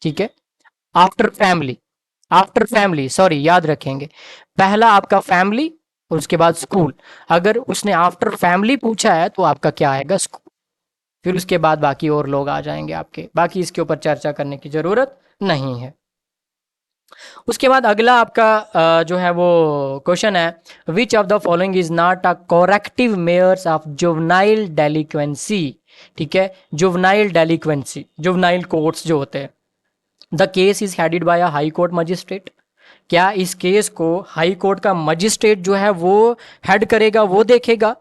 ठीक है। आफ्टर फैमिली सॉरी, याद रखेंगे, पहला आपका फैमिली और उसके बाद स्कूल। अगर उसने आफ्टर फैमिली पूछा है तो आपका क्या आएगा, स्कूल। फिर उसके बाद बाकी और लोग आ जाएंगे आपके, बाकी इसके ऊपर चर्चा करने की जरूरत नहीं है। उसके बाद अगला आपका जो है वो क्वेश्चन है which of the following is not a corrective measures of juvenile delinquency. ठीक है। जुवेनाइल डेलिक्वेंसी, जुवेनाइल कोर्ट्स जो होते हैं, the case is headed by a high court magistrate. क्या इस केस को हाई कोर्ट का मजिस्ट्रेट जो है वो हेड करेगा, वो देखेगा।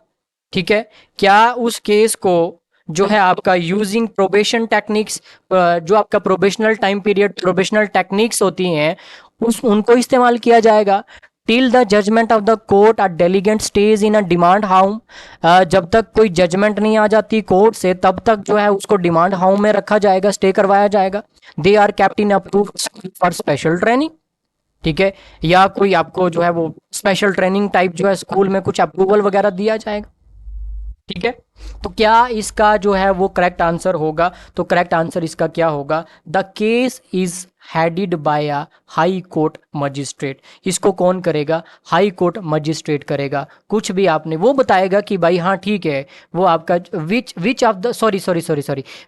ठीक है। क्या उस केस को जो है आपका यूजिंग प्रोबेशन टेक्निक्स, जो आपका probational time period, probational techniques होती हैं, उनको इस्तेमाल किया जाएगा। Till the judgment of the court a delinquent stage in a demand home. जब तक कोई जजमेंट नहीं आ जाती कोर्ट से, तब तक जो है उसको डिमांड हाउम में रखा जाएगा, स्टे करवाया जाएगा। They are kept in approved for special training. ठीक है। या कोई आपको जो है वो स्पेशल ट्रेनिंग टाइप जो है स्कूल में कुछ अप्रूवल वगैरह दिया जाएगा। ठीक है। तो क्या इसका जो है वो करेक्ट आंसर होगा, तो करेक्ट आंसर इसका क्या होगा, the case is headed by a high court magistrate. इसको कौन करेगा? हाई कोर्ट मजिस्ट्रेट करेगा। कुछ भी आपने वो बताएगा कि भाई हाँ ठीक है, वो आपका which of the sorry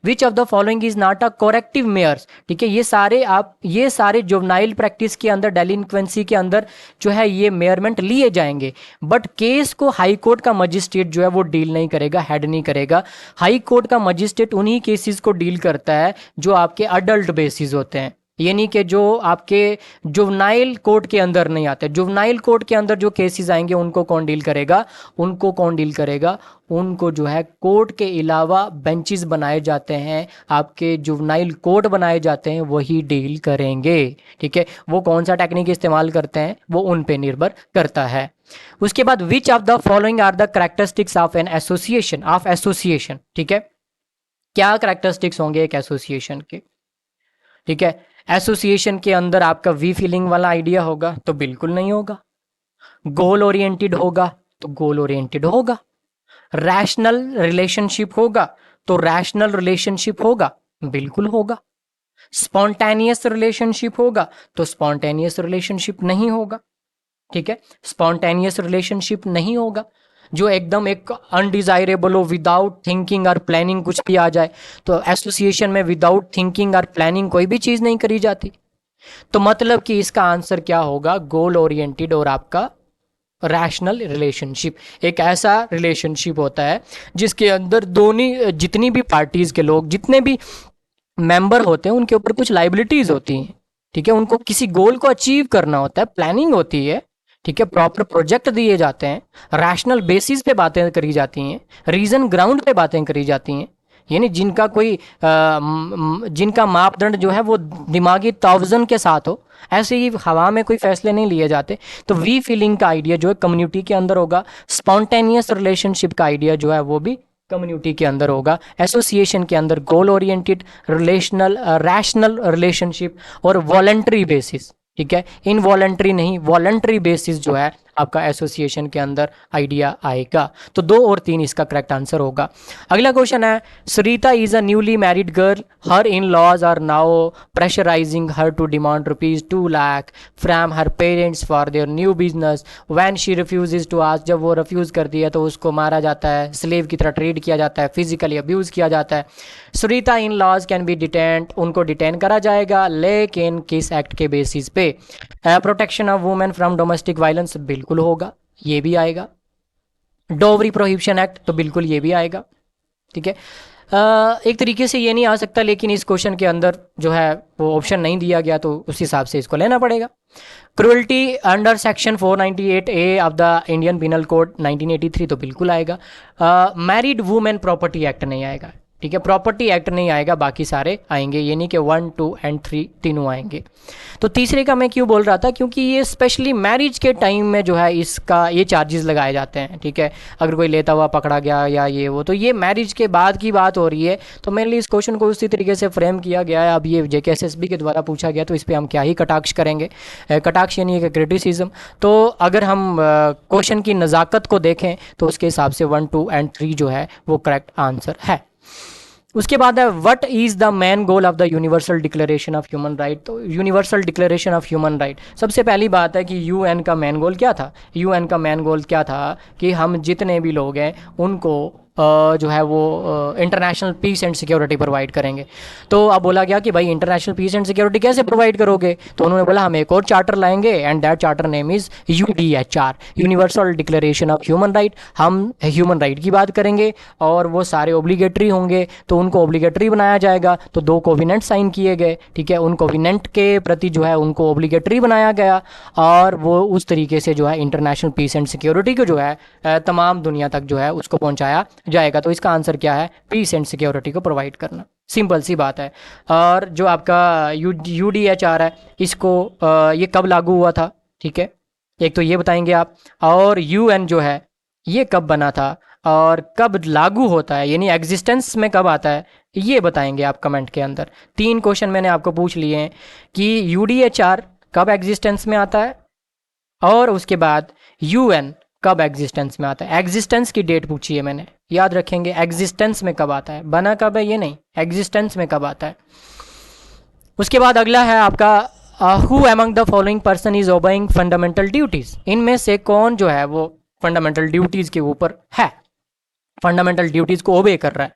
which of the following is not a corrective measures. ठीक है, ये सारे जुवेनाइल प्रैक्टिस के अंदर, डेलिंक्वेंसी के अंदर जो है ये मेयरमेंट लिए जाएंगे, बट केस को हाई कोर्ट का मजिस्ट्रेट जो है वो डील नहीं करेगा, हेड नहीं करेगा। हाई कोर्ट का मजिस्ट्रेट उन्हीं केसेस को डील करता है जो आपके अडल्ट बेसिस होते हैं, यानी कि जो आपके जुवेनाइल कोर्ट के अंदर नहीं आते। जुवेनाइल कोर्ट के अंदर जो केसेस आएंगे उनको कौन डील करेगा? उनको जो है कोर्ट के अलावा बेंचेस बनाए जाते हैं, आपके जुवेनाइल कोर्ट बनाए जाते हैं, वही डील करेंगे। ठीक है, वो कौन सा टेक्निक इस्तेमाल करते हैं वो उन पे निर्भर करता है। उसके बाद which of the following are the characteristics of an association. ठीक है, क्या कैरेक्टरिस्टिक्स होंगे एक एसोसिएशन के? ठीक है, एसोसिएशन के अंदर आपका वी फीलिंग वाला आइडिया होगा? तो बिल्कुल नहीं होगा। गोल ओरिएंटेड होगा? तो गोल ओरिएंटेड होगा। रैशनल रिलेशनशिप होगा? तो रैशनल रिलेशनशिप होगा, बिल्कुल होगा। स्पॉन्टेनियस रिलेशनशिप होगा? तो स्पॉन्टेनियस रिलेशनशिप नहीं होगा। ठीक है, स्पॉन्टेनियस रिलेशनशिप नहीं होगा। जो एकदम एक अनडिजायरेबल हो, विदाउट थिंकिंग और प्लानिंग कुछ भी आ जाए, तो एसोसिएशन में विदाउट थिंकिंग और प्लानिंग कोई भी चीज़ नहीं करी जाती। तो मतलब कि इसका आंसर क्या होगा? गोल ओरिएंटेड और आपका रैशनल रिलेशनशिप। एक ऐसा रिलेशनशिप होता है जिसके अंदर दोनों, जितनी भी पार्टीज के लोग, जितने भी मेंबर होते हैं, उनके ऊपर कुछ लाइबिलिटीज होती हैं। ठीक है, उनको किसी गोल को अचीव करना होता है, प्लानिंग होती है। ठीक है, प्रॉपर प्रोजेक्ट दिए जाते हैं, रैशनल बेसिस पे बातें करी जाती हैं, रीजन ग्राउंड पे बातें करी जाती हैं, यानी जिनका मापदंड जो है वो दिमागी तवज़ुन के साथ हो। ऐसे ही हवा में कोई फैसले नहीं लिए जाते। तो वी फीलिंग का आइडिया जो है कम्युनिटी के अंदर होगा। स्पॉन्टेनियस रिलेशनशिप का आइडिया जो है वो भी कम्युनिटी के अंदर होगा। एसोसिएशन के अंदर goal oriented, relational, rational relationship और वॉलंटरी बेसिस। ठीक है, इनवॉलंटरी नहीं, वॉलंटरी बेसिस जो है आपका एसोसिएशन के अंदर आइडिया आएगा। तो 2 और 3 इसका करेक्ट आंसर होगा। अगला क्वेश्चन है, Sarita is a newly married girl, her in laws are now pressurising her to demand ₹2 lakh from her parents for their new business when she refuses to ask. जब वो रिफ्यूज करती है तो उसको मारा जाता है, स्लेव की तरह ट्रीट किया जाता है, फिजिकली अब्यूज किया जाता है। Sarita in laws can be detained, उनको डिटेन करा जाएगा, लेकिन किस एक्ट के बेसिस पे? Protection of women from domestic violence, बिल्कुल होगा, ये भी आएगा। डोवरी प्रोहिबिशन एक्ट, तो बिल्कुल ये भी आएगा। ठीक है, एक तरीके से ये नहीं आ सकता, लेकिन इस क्वेश्चन के अंदर जो है वो ऑप्शन नहीं दिया गया, तो उस हिसाब से इसको लेना पड़ेगा। Cruelty under section 498A of the Indian penal code 1983, तो बिल्कुल आएगा। मैरिड वुमेन प्रॉपर्टी एक्ट नहीं आएगा। ठीक है, प्रॉपर्टी एक्ट नहीं आएगा, बाकी सारे आएंगे, ये नहीं कि 1, 2 एंड 3 तीनों आएंगे। तो तीसरे का मैं क्यों बोल रहा था? क्योंकि ये स्पेशली मैरिज के टाइम में जो है इसका ये चार्जेस लगाए जाते हैं। ठीक है, अगर कोई लेता हुआ पकड़ा गया या ये वो, तो ये मैरिज के बाद की बात हो रही है। तो मेनली इस क्वेश्चन को उसी तरीके से फ्रेम किया गया है। अब ये JKSSB के द्वारा पूछा गया, तो इस पर हम क्या ही कटाक्ष करेंगे। कटाक्ष यानी कि क्रिटिसिज्म। तो अगर हम क्वेश्चन की नज़ाकत को देखें तो उसके हिसाब से 1, 2 एंड 3 जो है वो करेक्ट आंसर है। उसके बाद है, what is the main goal of the universal declaration of human right. तो universal declaration of human right, सबसे पहली बात है कि UN का मेन गोल क्या था? UN का मेन गोल क्या था कि हम जितने भी लोग हैं उनको जो है वो international peace and security provide करेंगे। तो अब बोला गया कि भाई इंटरनेशनल पीस एंड सिक्योरिटी कैसे प्रोवाइड करोगे? तो उन्होंने बोला हम एक और चार्टर लाएंगे, and that charter name is UDHR, universal declaration of human right. हम ह्यूमन राइट की बात करेंगे और वो सारे ओब्लिगेटरी होंगे, तो उनको ओब्लिगेटरी बनाया जाएगा। तो 2 कोविनेंट साइन किए गए। ठीक है, उन कोविनेंट के प्रति जो है उनको ओब्लिगेटरी बनाया गया, और वो उस तरीके से जो है इंटरनेशनल पीस एंड सिक्योरिटी को जो है तमाम दुनिया तक जो है उसको पहुंचाया जाएगा। तो इसका आंसर क्या है? पीस एंड सिक्योरिटी को प्रोवाइड करना, सिंपल सी बात है। और जो आपका UDHR है, इसको ये कब लागू हुआ था? ठीक है, एक तो ये बताएंगे आप, और UN जो है ये कब बना था और कब लागू होता है, यानी एग्जिस्टेंस में कब आता है, ये बताएंगे आप कमेंट के अंदर। 3 क्वेश्चन मैंने आपको पूछ लिए हैं कि UDHR कब एग्जिस्टेंस में आता है, और उसके बाद UN कब एग्जिस्टेंस में आता है। एग्जिस्टेंस की डेट पूछी है मैंने, याद रखेंगे। एग्जिस्टेंस में कब आता है, बना कब है ये नहीं, एग्जिस्टेंस में कब आता है। उसके बाद अगला है आपका who among the following person is obeying fundamental duties, इनमें से कौन जो है वो फंडामेंटल ड्यूटीज के ऊपर है, फंडामेंटल ड्यूटीज को ओबे कर रहा है।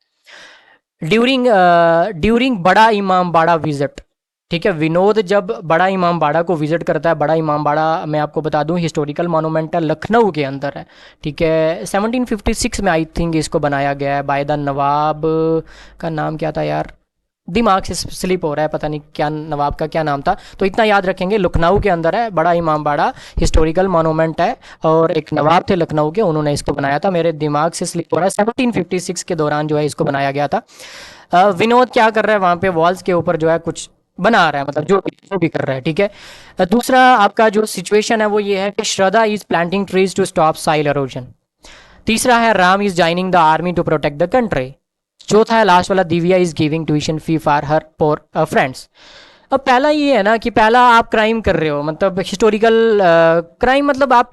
ड्यूरिंग बड़ा इमाम बाड़ा विजिट, ठीक है, विनोद जब बड़ा इमाम बाड़ा को विजिट करता है, बड़ा इमाम बाड़ा मैं आपको बता दूं हिस्टोरिकल मॉन्यूमेंट है, लखनऊ के अंदर है, ठीक है, 1756 में आई थिंक इसको बनाया गया है बाय द नवाब का नाम क्या था यार, दिमाग से स्लिप हो रहा है, पता नहीं क्या नवाब का क्या नाम था, तो इतना याद रखेंगे लखनऊ के अंदर है, बड़ा इमाम बाड़ा हिस्टोरिकल मॉन्यूमेंट है और एक नवाब थे लखनऊ के, उन्होंने इसको बनाया था, मेरे दिमाग से स्लिप हो रहा है, 1756 के दौरान जो है इसको बनाया गया था। विनोद क्या कर रहा है वहाँ पे, वॉल्स के ऊपर जो है कुछ बना रहा है, मतलब जो भी कर रहा है, ठीक है। दूसरा आपका जो सिचुएशन है वो ये है कि Shraddha is planting trees to stop soil erosion. तीसरा है Ram is joining the army to protect the country. चौथा है लास्ट वाला, Divya is giving tuition fee for her poor friends. अब पहला ये है ना कि पहला आप क्राइम कर रहे हो, मतलब हिस्टोरिकल क्राइम, मतलब आप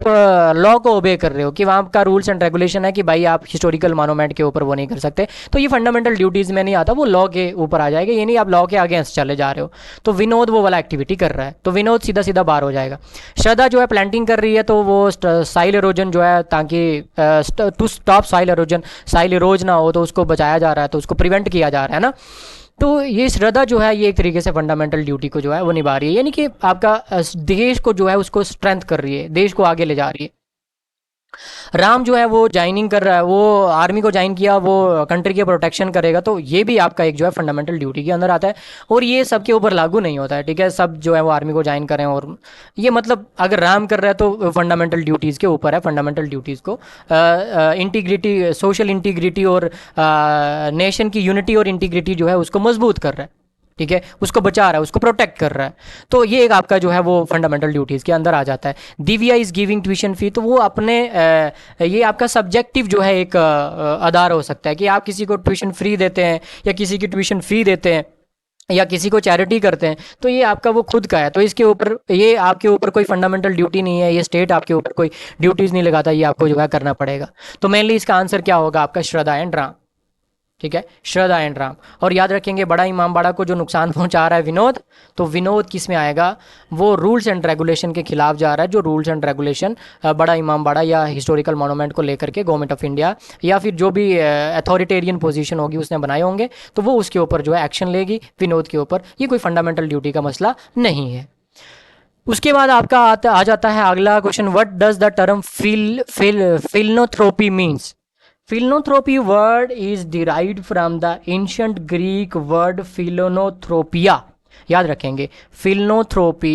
लॉ को ओबे कर रहे हो कि वहाँ का रूल्स एंड रेगुलेशन है कि भाई आप हिस्टोरिकल मॉन्यूमेंट के ऊपर वो नहीं कर सकते, तो ये फंडामेंटल ड्यूटीज़ में नहीं आता, वो लॉ के ऊपर आ जाएगा, ये नहीं आप लॉ के अगेंस्ट चले जा रहे हो। तो विनोद वो वाला एक्टिविटी कर रहा है, तो विनोद सीधा सीधा बाहर हो जाएगा। श्रद्धा जो है प्लांटिंग कर रही है, तो वो साइल एरोजन जो है, ताकि to stop soil erosion, soil erosion ना हो तो उसको बचाया जा रहा है, तो उसको प्रिवेंट किया जा रहा है ना। तो ये श्रद्धा जो है ये एक तरीके से फंडामेंटल ड्यूटी को जो है वो निभा रही है, यानी कि आपका देश को जो है उसको स्ट्रेंथ कर रही है, देश को आगे ले जा रही है। राम जो है वो ज्वाइनिंग कर रहा है, वो आर्मी को ज्वाइन किया, वो कंट्री के प्रोटेक्शन करेगा, तो ये भी आपका एक जो है फंडामेंटल ड्यूटी के अंदर आता है, और ये सबके ऊपर लागू नहीं होता है, ठीक है, सब जो है वो आर्मी को ज्वाइन करें, और ये मतलब अगर राम कर रहा है तो फंडामेंटल ड्यूटीज़ के ऊपर है, फंडामेंटल ड्यूटीज़ को इंटीग्रिटी, सोशल इंटीग्रिटी और नेशन की यूनिटी और इंटीग्रिटी जो है उसको मजबूत कर रहा है, ठीक है, उसको बचा रहा है, उसको प्रोटेक्ट कर रहा है, तो ये एक आपका जो है वो फंडामेंटल ड्यूटीज़ के अंदर आ जाता है। दिव्या इज़ गिविंग ट्यूशन फी, तो वो अपने ये आपका सब्जेक्टिव जो है एक आधार हो सकता है कि आप किसी को ट्यूशन फ्री देते हैं या किसी की ट्यूशन फी देते हैं या किसी को चैरिटी करते हैं, तो ये आपका वो खुद का है, तो इसके ऊपर ये आपके ऊपर कोई फंडामेंटल ड्यूटी नहीं है, ये स्टेट आपके ऊपर कोई ड्यूटीज़ नहीं लगाता, ये आपको जो है करना पड़ेगा। तो मेनली इसका आंसर क्या होगा आपका, श्रद्धा एंड राम, ठीक है, श्रद्धा एंड राम। और याद रखेंगे बड़ा इमाम बाड़ा को जो नुकसान पहुंचा रहा है विनोद, तो विनोद किस में आएगा, वो रूल्स एंड रेगुलेशन के खिलाफ जा रहा है, जो रूल्स एंड रेगुलेशन बड़ा इमाम बाड़ा या हिस्टोरिकल मॉन्यूमेंट को लेकर के गवर्नमेंट ऑफ इंडिया या फिर जो भी अथॉरिटेरियन पोजीशन होगी उसने बनाए होंगे, तो वो उसके ऊपर जो है एक्शन लेगी विनोद के ऊपर, ये कोई फंडामेंटल ड्यूटी का मसला नहीं है। उसके बाद आपका आ जाता है अगला question, what does the term philanthropy means. Philanthropy word is derived from the ancient Greek word philonothropia। याद रखेंगे, philanthropy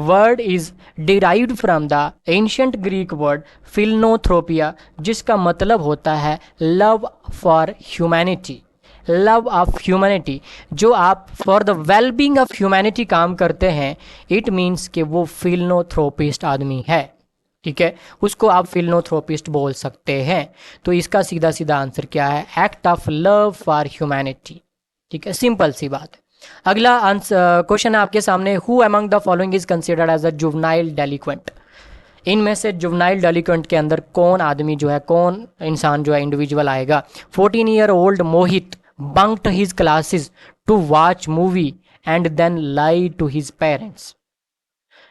word is derived from the ancient Greek word philanthropia, जिसका मतलब होता है love for humanity, love of humanity. जो आप for the wellbeing of humanity काम करते हैं, इट मीन्स कि वो फिलनोथ्रोपिस्ट आदमी है, ठीक है, उसको आप फिलनोथ्रोपिस्ट बोल सकते हैं। तो इसका सीधा सीधा आंसर क्या है, act of love for humanity, ठीक है, सिंपल सी बात है। अगला आंसर क्वेश्चन है आपके सामने, who among the following is considered as a juvenile delinquent. इनमें से जुवनाइल डेलिक्वेंट के अंदर कौन आदमी जो है, कौन इंसान जो है, इंडिविजुअल आएगा। 14 year old Mohit bunked his classes to watch movie and then lie to his parents,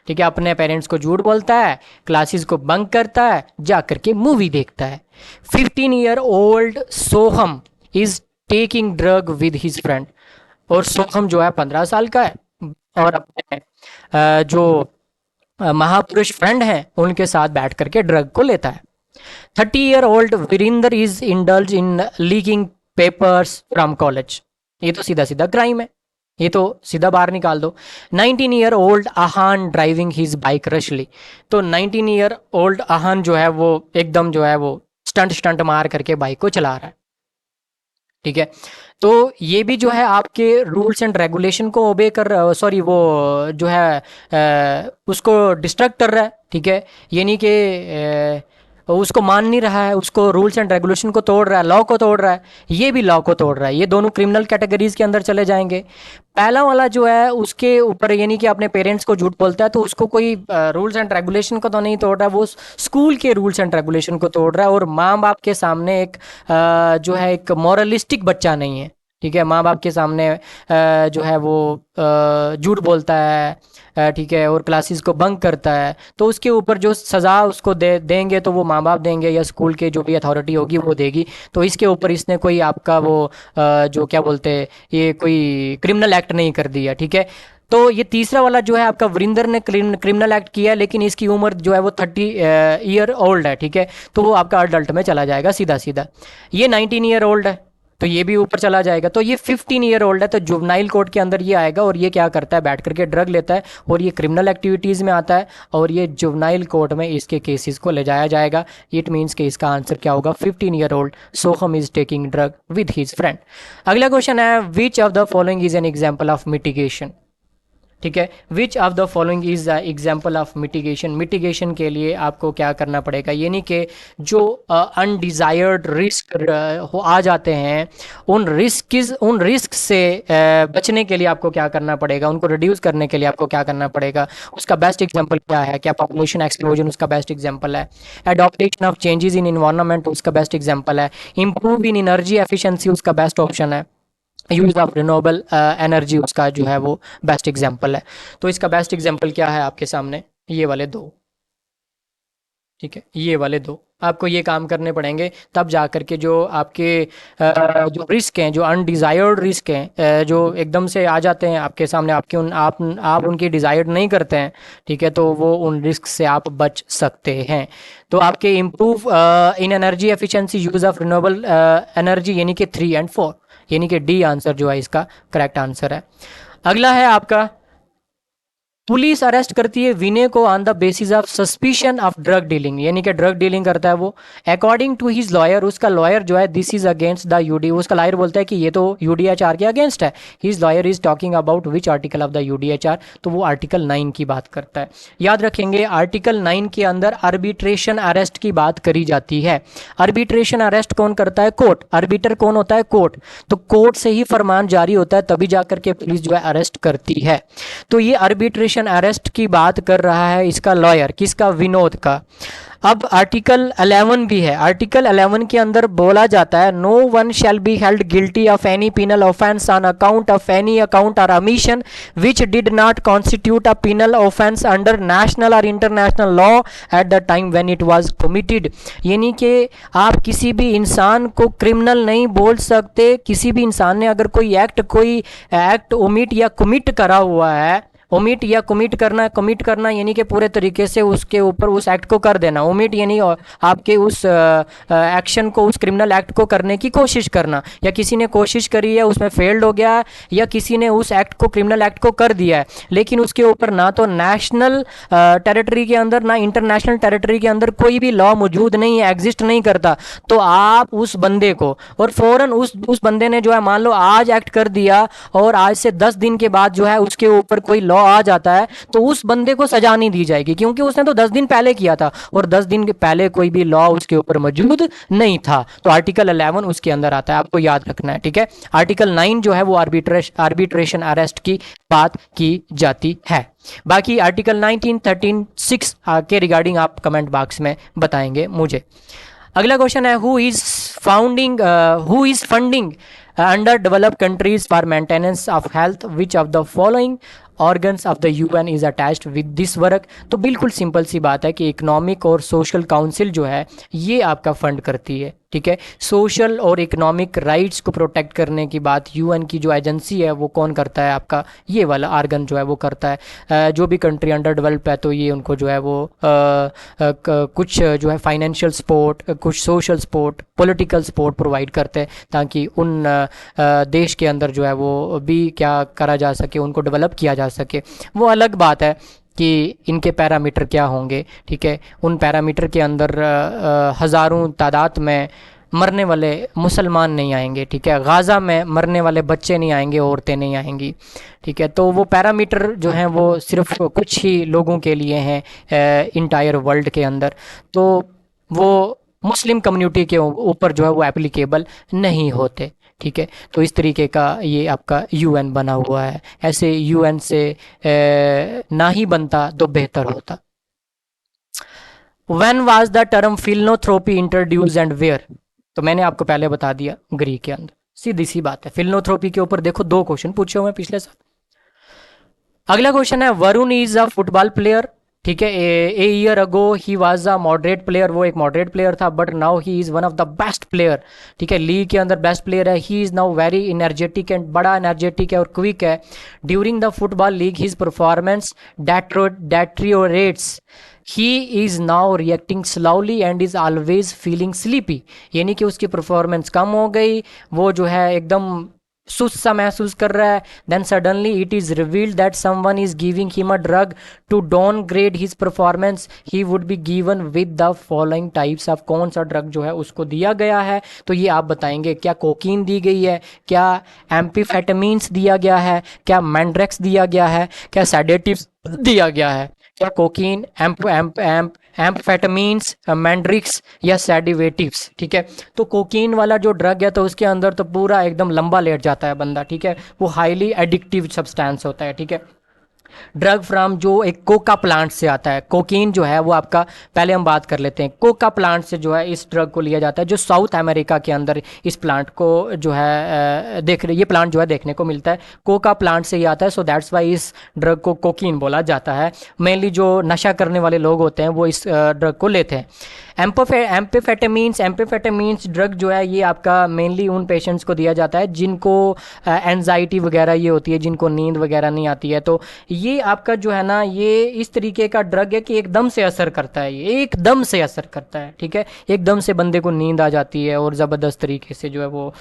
ठीक है, अपने पेरेंट्स को झूठ बोलता है, क्लासेस को बंक करता है, जा करके मूवी देखता है। 15 year old Soham is taking drug with his friend, और सोहम जो है 15 साल का है और अपने जो महापुरुष फ्रेंड हैं उनके साथ बैठ करके ड्रग को लेता है। 30 year old Virendra is indulge in leaking papers from college, ये तो सीधा सीधा क्राइम है, ये तो सीधा बाहर निकाल दो। 19 year old Aahan driving his bike rashly, तो 19 ईयर ओल्ड आहान जो है वो एकदम जो है वो स्टंट मार करके बाइक को चला रहा है, ठीक है। तो ये भी जो है आपके रूल्स एंड रेगुलेशन को ओबे कर रहा है, सॉरी वो जो है उसको डिस्ट्रक्ट कर रहा है, ठीक है, यानी कि उसको मान नहीं रहा है, उसको रूल्स एंड रेगुलेशन को तोड़ रहा है, लॉ को तोड़ रहा है, ये भी लॉ को तोड़ रहा है, ये दोनों क्रिमिनल कैटेगरीज के अंदर चले जाएंगे। पहला वाला जो है उसके ऊपर यानी कि अपने पेरेंट्स को झूठ बोलता है, तो उसको कोई रूल्स एंड रेगुलेशन को तो नहीं तोड़ रहा है, वो स्कूल के रूल्स एंड रेगुलेशन को तोड़ रहा है, और माँ बाप के सामने एक जो है एक मॉरलिस्टिक बच्चा नहीं है, ठीक है, माँ बाप के सामने जो है वो झूठ बोलता है, ठीक है, और क्लासेस को बंक करता है, तो उसके ऊपर जो सज़ा उसको देंगे तो वो माँ बाप देंगे या स्कूल के जो भी अथॉरिटी होगी वो देगी। तो इसके ऊपर इसने कोई आपका वो जो क्या बोलते हैं, ये कोई क्रिमिनल एक्ट नहीं कर दिया, ठीक है। तो ये तीसरा वाला जो है आपका वरिंदर ने क्रिमिनल एक्ट किया है, लेकिन इसकी उम्र जो है वो 30 ईयर ओल्ड है, ठीक है। तो वो आपका अडल्ट में चला जाएगा सीधा सीधा। ये 19 ईयर ओल्ड है, तो ये भी ऊपर चला जाएगा। तो ये 15 ईयर ओल्ड है, तो जुवेनाइल कोर्ट के अंदर ये आएगा, और ये क्या करता है, बैठ करके ड्रग लेता है, और ये क्रिमिनल एक्टिविटीज़ में आता है, और ये जुवेनाइल कोर्ट में इसके केसेस को ले जाया जाएगा। इट मीन्स कि इसका आंसर क्या होगा, 15 year old Soham is taking drug with his friend. अगला क्वेश्चन है, which of the following is an example of mitigation, ठीक है। Which of the following is the example of mitigation. Mitigation के लिए आपको क्या करना पड़ेगा, यानी कि जो अनडिज़ायर्ड रिस्क हो आ जाते हैं, उन रिस्क से बचने के लिए आपको क्या करना पड़ेगा, उनको रिड्यूस करने के लिए आपको क्या करना पड़ेगा। उसका बेस्ट एग्जाम्पल क्या है, क्या पॉपुलेशन एक्सप्लोजन उसका बेस्ट एग्जाम्पल है, adaptation of changes in environment उसका बेस्ट एग्जाम्पल है, इंप्रूव इन एनर्जी एफिशिएंसी उसका बेस्ट ऑप्शन है, यूज़ ऑफ रिन्यूएबल एनर्जी उसका जो है वो बेस्ट एग्जांपल है। तो इसका बेस्ट एग्जांपल क्या है आपके सामने, ये वाले दो, ठीक है, ये वाले दो आपको ये काम करने पड़ेंगे, तब जा कर के जो आपके जो रिस्क हैं, जो अनडिज़ायर्ड रिस्क हैं, जो एकदम से आ जाते हैं आपके सामने, आपके उन आप उनकी डिज़ायर्ड नहीं करते हैं, ठीक है, तो वो उन रिस्क से आप बच सकते हैं। तो आपके improve in energy efficiency, use of renewable energy, यानी कि 3 और 4, यानी कि डी आंसर जो है इसका करेक्ट आंसर है। अगला है आपका, पुलिस अरेस्ट करती है विनय को on the basis of suspicion of drug dealing, यानी कि ड्रग डीलिंग करता है वो। अकॉर्डिंग टू हिज लॉयर, उसका लॉयर जो है, this is against the UD, उसका लॉयर बोलता है कि ये तो यूडीएचआर के अगेंस्ट है। His lawyer is talking about which article of the UDHR, तो वो आर्टिकल 9 की बात करता है। याद रखेंगे आर्टिकल 9 के अंदर आर्बिट्रेशन अरेस्ट की बात करी जाती है। आर्बिट्रेशन अरेस्ट कौन करता है, कोर्ट। आर्बिटर कौन होता है, कोर्ट। तो कोर्ट से ही फरमान जारी होता है, तभी जाकर के पुलिस जो है अरेस्ट करती है। तो ये आर्बिट्रेशन अरेस्ट की बात कर रहा है इसका लॉयर, किसका, विनोद का। अब आर्टिकल 11 भी है। आर्टिकल 11 के अंदर बोला जाता है, no one shall be held guilty of any penal offence on account of any account or omission which did not constitute a penal offence under national or international law at the time when it was committed. यानी कि आप किसी भी इंसान को criminal नहीं बोल सकते। किसी भी इंसान ने अगर कोई एक्ट ओमिट या कमिट करा हुआ है, ओमिट या कमिट करना यानी कि पूरे तरीके से उसके ऊपर उस एक्ट को कर देना। ओमिट यानी आपके उस एक्शन को, उस क्रिमिनल एक्ट को करने की कोशिश करना, या किसी ने कोशिश करी है उसमें फेल्ड हो गया, या किसी ने उस एक्ट को, क्रिमिनल एक्ट को कर दिया है, लेकिन उसके ऊपर ना तो नेशनल टेरिटरी के अंदर ना इंटरनेशनल टेरिटरी के अंदर कोई भी लॉ मौजूद नहीं है, एग्जिस्ट नहीं करता, तो आप उस बंदे को, और फौरन उस बंदे ने जो है, मान लो आज एक्ट कर दिया और आज से 10 दिन के बाद जो है उसके ऊपर कोई लॉ आ जाता है, तो उस बंदे को सजा नहीं दी जाएगी, क्योंकि उसने तो 10 दिन पहले किया था और 10 दिन के पहले कोई भी लॉ उसके ऊपर मौजूद नहीं था। तो आर्टिकल 11 उसके अंदर आता है, आपको याद रखना है, ठीक है। आर्टिकल 9 जो है वो आर्बिट्रेशन अरेस्ट की बात की जाती है। बाकी आर्टिकल 19, 13, 6 के रिगार्डिंग आप कमेंट बॉक्स में बताएंगे मुझे। अगला क्वेश्चन है, who is funding under developed countries for maintenance of health, which of the following organs of the UN is attached with this work. तो बिल्कुल सिंपल सी बात है कि इकोनॉमिक और सोशल काउंसिल जो है ये आपका फंड करती है, ठीक है। सोशल और इकोनॉमिक राइट्स को प्रोटेक्ट करने की बात यूएन की जो एजेंसी है वो कौन करता है, आपका ये वाला आर्गन जो है वो करता है। जो भी कंट्री अंडर डेवलप है तो ये उनको जो है वो कुछ जो है फाइनेंशियल सपोर्ट, कुछ social support, political support provide करते हैं, ताकि उन देश के अंदर जो है वो भी क्या करा जा सके, उनको डेवलप किया जा सके। वो अलग बात है कि इनके पैरामीटर क्या होंगे, ठीक है। उन पैरामीटर के अंदर हज़ारों तादाद में मरने वाले मुसलमान नहीं आएंगे, ठीक है। गाज़ा में मरने वाले बच्चे नहीं आएंगे, औरतें नहीं आएंगी, ठीक है। तो वो पैरामीटर जो हैं वो सिर्फ कुछ ही लोगों के लिए हैं इंटायर वर्ल्ड के अंदर, तो वो मुस्लिम कम्युनिटी के ऊपर जो है वो एप्लीकेबल नहीं होते, ठीक है। तो इस तरीके का ये आपका यूएन बना हुआ है। ऐसे यूएन से ना ही बनता तो बेहतर होता। When was the term philanthropy introduce and where, तो मैंने आपको पहले बता दिया, ग्रीक के अंदर। सीधी सी बात है। फिल्नोथ्रोपी के ऊपर देखो 2 क्वेश्चन पूछे हुए हैं पिछले साल। अगला क्वेश्चन है, Varun is a football player. ठीक है, a year ago he was a moderate player, वो एक मॉडरेट प्लेयर था, but now he is one of the best player. ठीक है, लीग के अंदर बेस्ट प्लेयर है। He is now very energetic and बड़ा एनर्जेटिक है और क्विक है। During the football league his performance deteriorates, he is now reacting slowly and is always feeling sleepy. यानी कि उसकी परफॉर्मेंस कम हो गई, वो जो है एकदम सुस्त सा महसूस कर रहा है। Then suddenly it is revealed that someone is giving him a drug to downgrade his performance, he would be given with the following types of. कौन सा ड्रग जो है उसको दिया गया है, तो ये आप बताएंगे। क्या कोकीन दी गई है, क्या एम्पीफेटामिन्स दिया गया है, क्या मैंड्रेक्स दिया गया है, क्या सेडेटिव्स दिया गया है, क्या कोकीन, एम्फेटामिन्स, मैंड्रिक्स या सेडिवेटिव्स। ठीक है, तो कोकीन वाला जो ड्रग है तो उसके अंदर तो पूरा एकदम लंबा लेट जाता है बंदा। ठीक है, वो हाईली एडिक्टिव सब्सटेंस होता है। ठीक है, ड्रग फ्रॉम जो एक कोका प्लांट से आता है। कोकीन जो है वो आपका, पहले हम बात कर लेते हैं, कोका प्लांट से जो है इस ड्रग को लिया जाता है, जो साउथ अमेरिका के अंदर इस प्लांट को जो है ये प्लांट जो है देखने को मिलता है, कोका प्लांट से ही आता है। सो दैट्स वाई इस ड्रग को कोकीन बोला जाता है। मेनली जो नशा करने वाले लोग होते हैं वो इस ड्रग को लेते हैं। एम्पेफेटामिन्स ड्रग जो है ये आपका मेनली उन पेशेंट्स को दिया जाता है जिनको एनजाइटी वगैरह ये होती है, जिनको नींद वगैरह नहीं आती है। तो ये आपका जो है ना, ये इस तरीके का ड्रग है कि एकदम से असर करता है, ये एकदम से असर करता है। ठीक है, एकदम से बंदे को नींद आ जाती है और ज़बरदस्त तरीके से जो है वो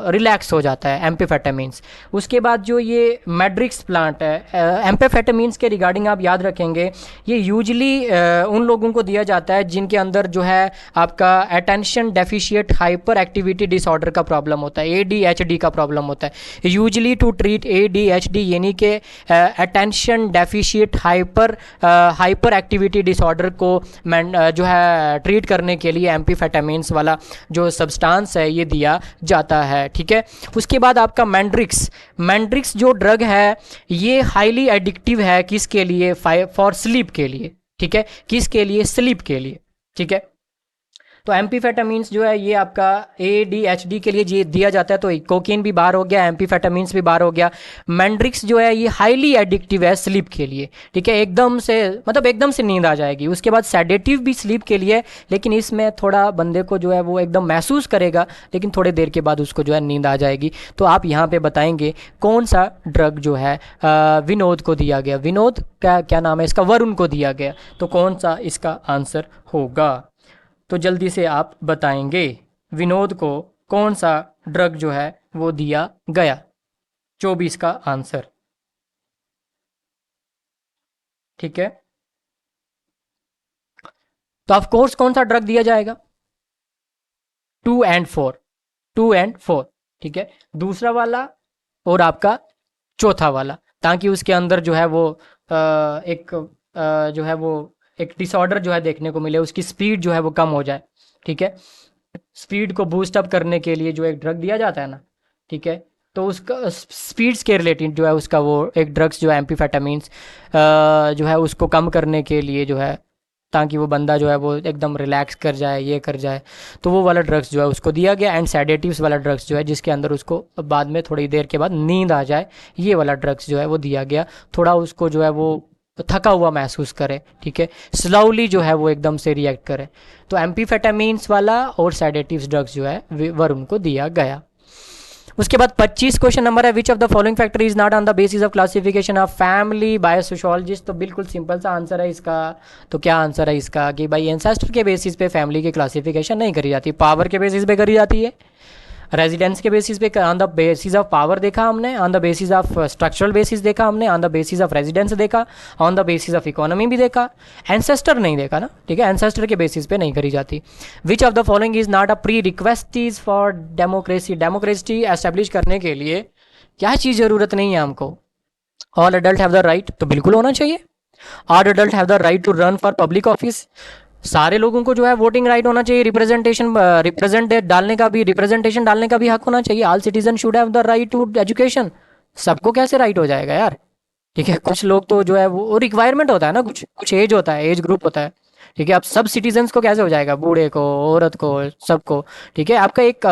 रिलैक्स हो जाता है, एम्पेफेटामिन्स। उसके बाद जो ये मैड्रिक्स प्लांट है, एम्पेफेटामिन्स के रिगार्डिंग आप याद रखेंगे, ये यूजली उन लोगों को दिया जाता है जिनके अंदर जो है आपका attention deficit hyper activity disorder का प्रॉब्लम होता है, ADHD का प्रॉब्लम होता है। यूजली टू ट्रीट ADHD यानी कि attention deficit hyper activity disorder को जो है ट्रीट करने के लिए एम्पीफेटामिन्स वाला जो सब्सटेंस है ये दिया जाता है। ठीक है, उसके बाद आपका मैंड्रिक्स जो ड्रग है ये हाईली एडिक्टिव है, किसके लिए, फॉर स्लीप के लिए। ठीक है, किसके लिए, स्लीप के लिए। ठीक है, तो एम्पीफेटामिन्स जो है ये आपका ADHD के लिए दिया जाता है। तो कोकीन भी बाहर हो गया, एम्पीफेटामिन्स भी बाहर हो गया। मैंड्रिक्स जो है ये हाईली एडिक्टिव है स्लीप के लिए। ठीक है, एकदम से मतलब एकदम से नींद आ जाएगी। उसके बाद सेडेटिव भी स्लीप के लिए, लेकिन इसमें थोड़ा बंदे को जो है वो एकदम महसूस करेगा, लेकिन थोड़ी देर के बाद उसको जो है नींद आ जाएगी। तो आप यहाँ पे बताएंगे कौन सा ड्रग जो है विनोद को दिया गया। विनोद का क्या नाम है इसका, वरुण को दिया गया। तो कौन सा इसका आंसर होगा, तो जल्दी से आप बताएंगे विनोद को कौन सा ड्रग जो है वो दिया गया। 24 का आंसर। ठीक है, तो ऑफ कोर्स कौन सा ड्रग दिया जाएगा, 2 and 4, 2 and 4। ठीक है, दूसरा वाला और आपका चौथा वाला, ताकि उसके अंदर जो है वो एक जो है वो एक डिसऑर्डर जो है देखने को मिले, उसकी स्पीड जो है वो कम हो जाए। ठीक है, स्पीड को बूस्ट अप करने के लिए जो एक ड्रग दिया जाता है ना, ठीक है, तो उसका स्पीड्स के रिलेटेड जो है उसका वो एक ड्रग्स जो है एम्पीफेटामिन्स जो है उसको कम करने के लिए जो है, ताकि वो बंदा जो है वो एकदम रिलैक्स कर जाए, ये कर जाए, तो वो वाला ड्रग्स जो है उसको दिया गया। एंड सेडेटिव्स वाला ड्रग्स जो है जिसके अंदर उसको बाद में थोड़ी देर के बाद नींद आ जाए, ये वाला ड्रग्स जो है वो दिया गया, थोड़ा उसको जो है वो थका हुआ महसूस करे। ठीक है, स्लोली जो है वो एकदम से रिएक्ट करे। तो एम्पीफेटामिन्स वाला और सेडेटिव्स ड्रग्स जो है वरुण को दिया गया। उसके बाद 25 क्वेश्चन नंबर है, which of the following factor is not on the basis of classification of family by sociologist. तो बिल्कुल सिंपल सा आंसर है इसका। तो क्या आंसर है इसका कि भाई एंसेस्टर के बेसिस पे फैमिली की क्लासिफिकेशन नहीं करी जाती, पावर के बेसिस पे करी जाती है। रेजिडेंस के बेसिस पे, on the basis of power देखा हमने, on the basis of structural basis देखा हमने, on the basis of residence देखा, on the basis of economy भी देखा, एंसेस्टर नहीं देखा ना। ठीक है, एंसेस्टर के बेसिस पे नहीं करी जाती। Which of the following is not a prerequisites for democracy. Democracy establish करने के लिए क्या चीज़ ज़रूरत नहीं है हमको, all adult have the right, तो बिल्कुल होना चाहिए। All adult have the right to run for public office, सारे लोगों को जो है वोटिंग राइट होना चाहिए। रिप्रेजेंटेशन डालने का भी हक होना चाहिए। All citizen should have the right to education. सबको कैसे राइट हो जाएगा यार। ठीक है, कुछ लोग तो जो है वो रिक्वायरमेंट होता है ना, कुछ एज होता है, एज ग्रुप होता है। ठीक है, अब सब सिटीजन्स को कैसे हो जाएगा, बूढ़े को, औरत को, सबको। ठीक है, आपका एक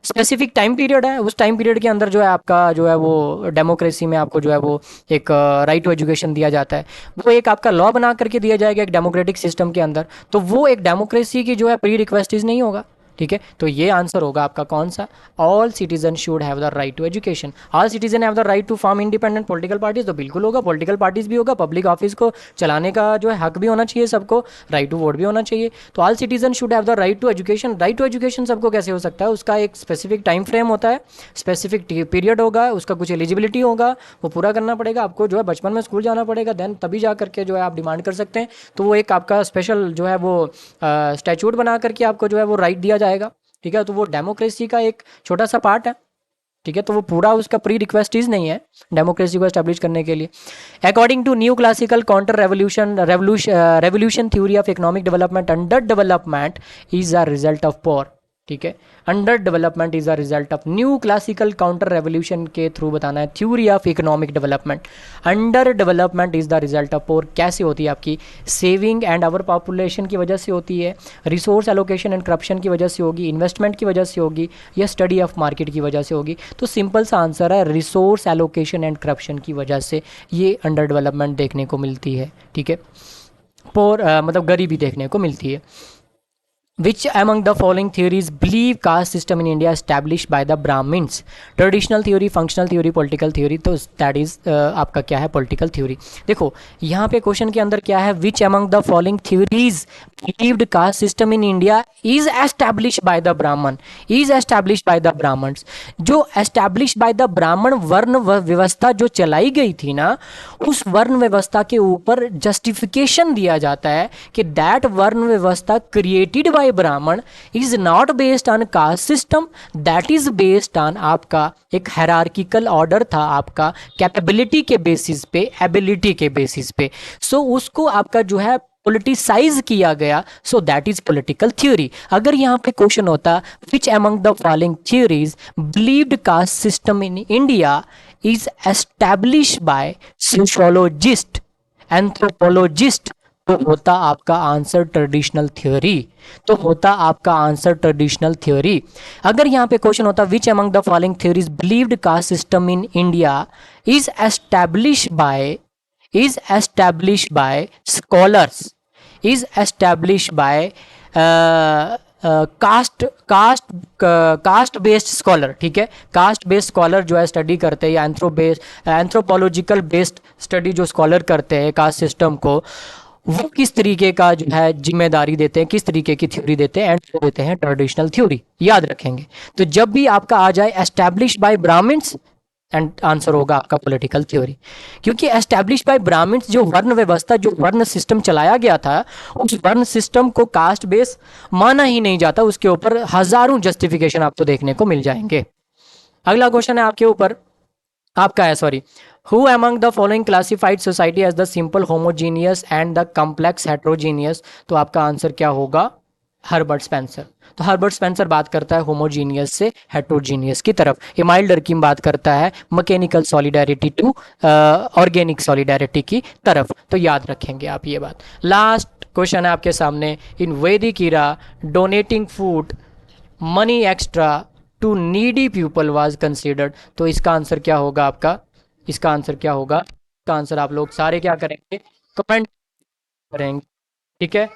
स्पेसिफिक टाइम पीरियड है, उस टाइम पीरियड के अंदर जो है आपका जो है वो डेमोक्रेसी में आपको जो है वो एक राइट टू एजुकेशन दिया जाता है। वो एक आपका लॉ बना करके दिया जाएगा एक डेमोक्रेटिक सिस्टम के अंदर, तो वो एक डेमोक्रेसी की जो है प्री रिक्वेस्टिज नहीं होगा। ठीक है, तो ये आंसर होगा आपका कौन सा, all citizen should have the right to education. All citizen have the right to form independent political parties, तो बिल्कुल होगा, पॉलिटिकल पार्टीज भी होगा, पब्लिक ऑफिस को चलाने का जो है हक भी होना चाहिए सबको, राइट टू वोट भी होना चाहिए। तो all citizen should have the right to education. Right to education सबको कैसे हो सकता है, उसका एक स्पेसिफिक टाइम फ्रेम होता है, स्पेसिफिक पीरियड होगा, उसका कुछ एलिजिबिलिटी होगा, वो पूरा करना पड़ेगा आपको, जो है बचपन में स्कूल जाना पड़ेगा, देन तभी जा करके जो है आप डिमांड कर सकते हैं। तो वो एक आपका स्पेशल जो है वो स्टैच्यूट बना करके आपको जो है वो राइट दिया जाएगा। ठीक है, तो वो डेमोक्रेसी का एक छोटा सा पार्ट है। ठीक है, तो वो पूरा उसका प्री रिक्वेस्टीज नहीं है डेमोक्रेसी को एस्टेब्लिश करने के लिए। According to new classical counter revolution theory of economic development, under development is a result of poor. ठीक है, under development is a result of new classical counter revolution के थ्रू बताना है theory of economic development. Under development is the result of poor कैसे होती है आपकी, saving and our population की वजह से होती है, रिसोर्स एलोकेशन एंड करप्शन की वजह से होगी, इन्वेस्टमेंट की वजह से होगी, या स्टडी ऑफ मार्केट की वजह से होगी। तो सिंपल सा आंसर है रिसोर्स एलोकेशन एंड करप्शन की वजह से ये अंडर डेवलपमेंट देखने को मिलती है। ठीक है, पोर मतलब गरीबी देखने को मिलती है। Which among the following theories believe caste system in India established by the Brahmins? Traditional theory, functional theory, political theory, तो that is आपका क्या है, political theory। देखो यहाँ पे क्वेश्चन के अंदर क्या है, which among the following theories believed caste system in India is established by the Brahman, is established by the Brahmins। जो established by the Brahman वर्ण व्यवस्था जो चलाई गई थी ना, उस वर्ण व्यवस्था के ऊपर जस्टिफिकेशन दिया जाता है कि दैट वर्ण व्यवस्था क्रिएटेड बाय ब्राह्मण is not based on caste system, that is based on आपका एक हायरार्किकल ऑर्डर था आपका कैपेबिलिटी के बेसिस पे, एबिलिटी के बेसिस पे। सो उसको आपका जो है पोलिटिसाइज किया गया, so that is political theory. अगर यहाँ पे क्वेश्चन होता विच among the following theories believed caste system in India is establish bye sociologist, anthropologist, तो होता आपका आंसर ट्रेडिशनल थ्योरी, तो होता आपका आंसर ट्रेडिशनल थ्योरी। अगर यहाँ पे क्वेश्चन होता विच among the following theories believed caste system in India is establish bye, is established by scholars, is established by caste based scholar. ठीक है, कास्ट बेस्ड स्कॉलर जो है स्टडी करते हैं, या एंथ्रोपोलॉजिकल बेस्ड स्टडी जो स्कॉलर करते हैं कास्ट सिस्टम को, वो किस तरीके का जो है जिम्मेदारी देते हैं, किस तरीके की थ्योरी देते हैं, एंड देते हैं ट्रेडिशनल थ्योरी। याद रखेंगे, तो जब भी आपका आ जाए establish by brahmins, and answer होगा आपका पॉलिटिकल थ्योरी। क्योंकि एस्टैब्लिश बाय ब्राह्मण्स जो वर्ण व्यवस्था, जो वर्ण सिस्टम चलाया गया था, उस वर्ण सिस्टम को कास्ट बेस माना ही नहीं जाता, उसके ऊपर हजारों जस्टिफिकेशन आपको देखने को मिल जाएंगे। अगला क्वेश्चन है आपके ऊपर, आपका है sorry, who among the following classified society as the simple homogeneous and the complex heterogeneous, तो आपका आंसर क्या होगा, हर्बर्ट स्पेंसर। तो हर्बर्ट स्पेंसर बात करता है होमोजीनियस से हेट्रोजीनियस की तरफ, इमाइल डर्किम बात करता है mechanical solidarity to organic solidarity की तरफ। तो याद रखेंगे आप ये बात। लास्ट क्वेश्चन है आपके सामने, in Vedic era donating food money extra to needy people was considered, तो इसका आंसर क्या होगा आपका, इसका आंसर क्या होगा, इसका आंसर आप लोग सारे क्या करेंगे, कमेंट करेंगे। ठीक है,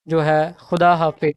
जो है खुदा हाफिज।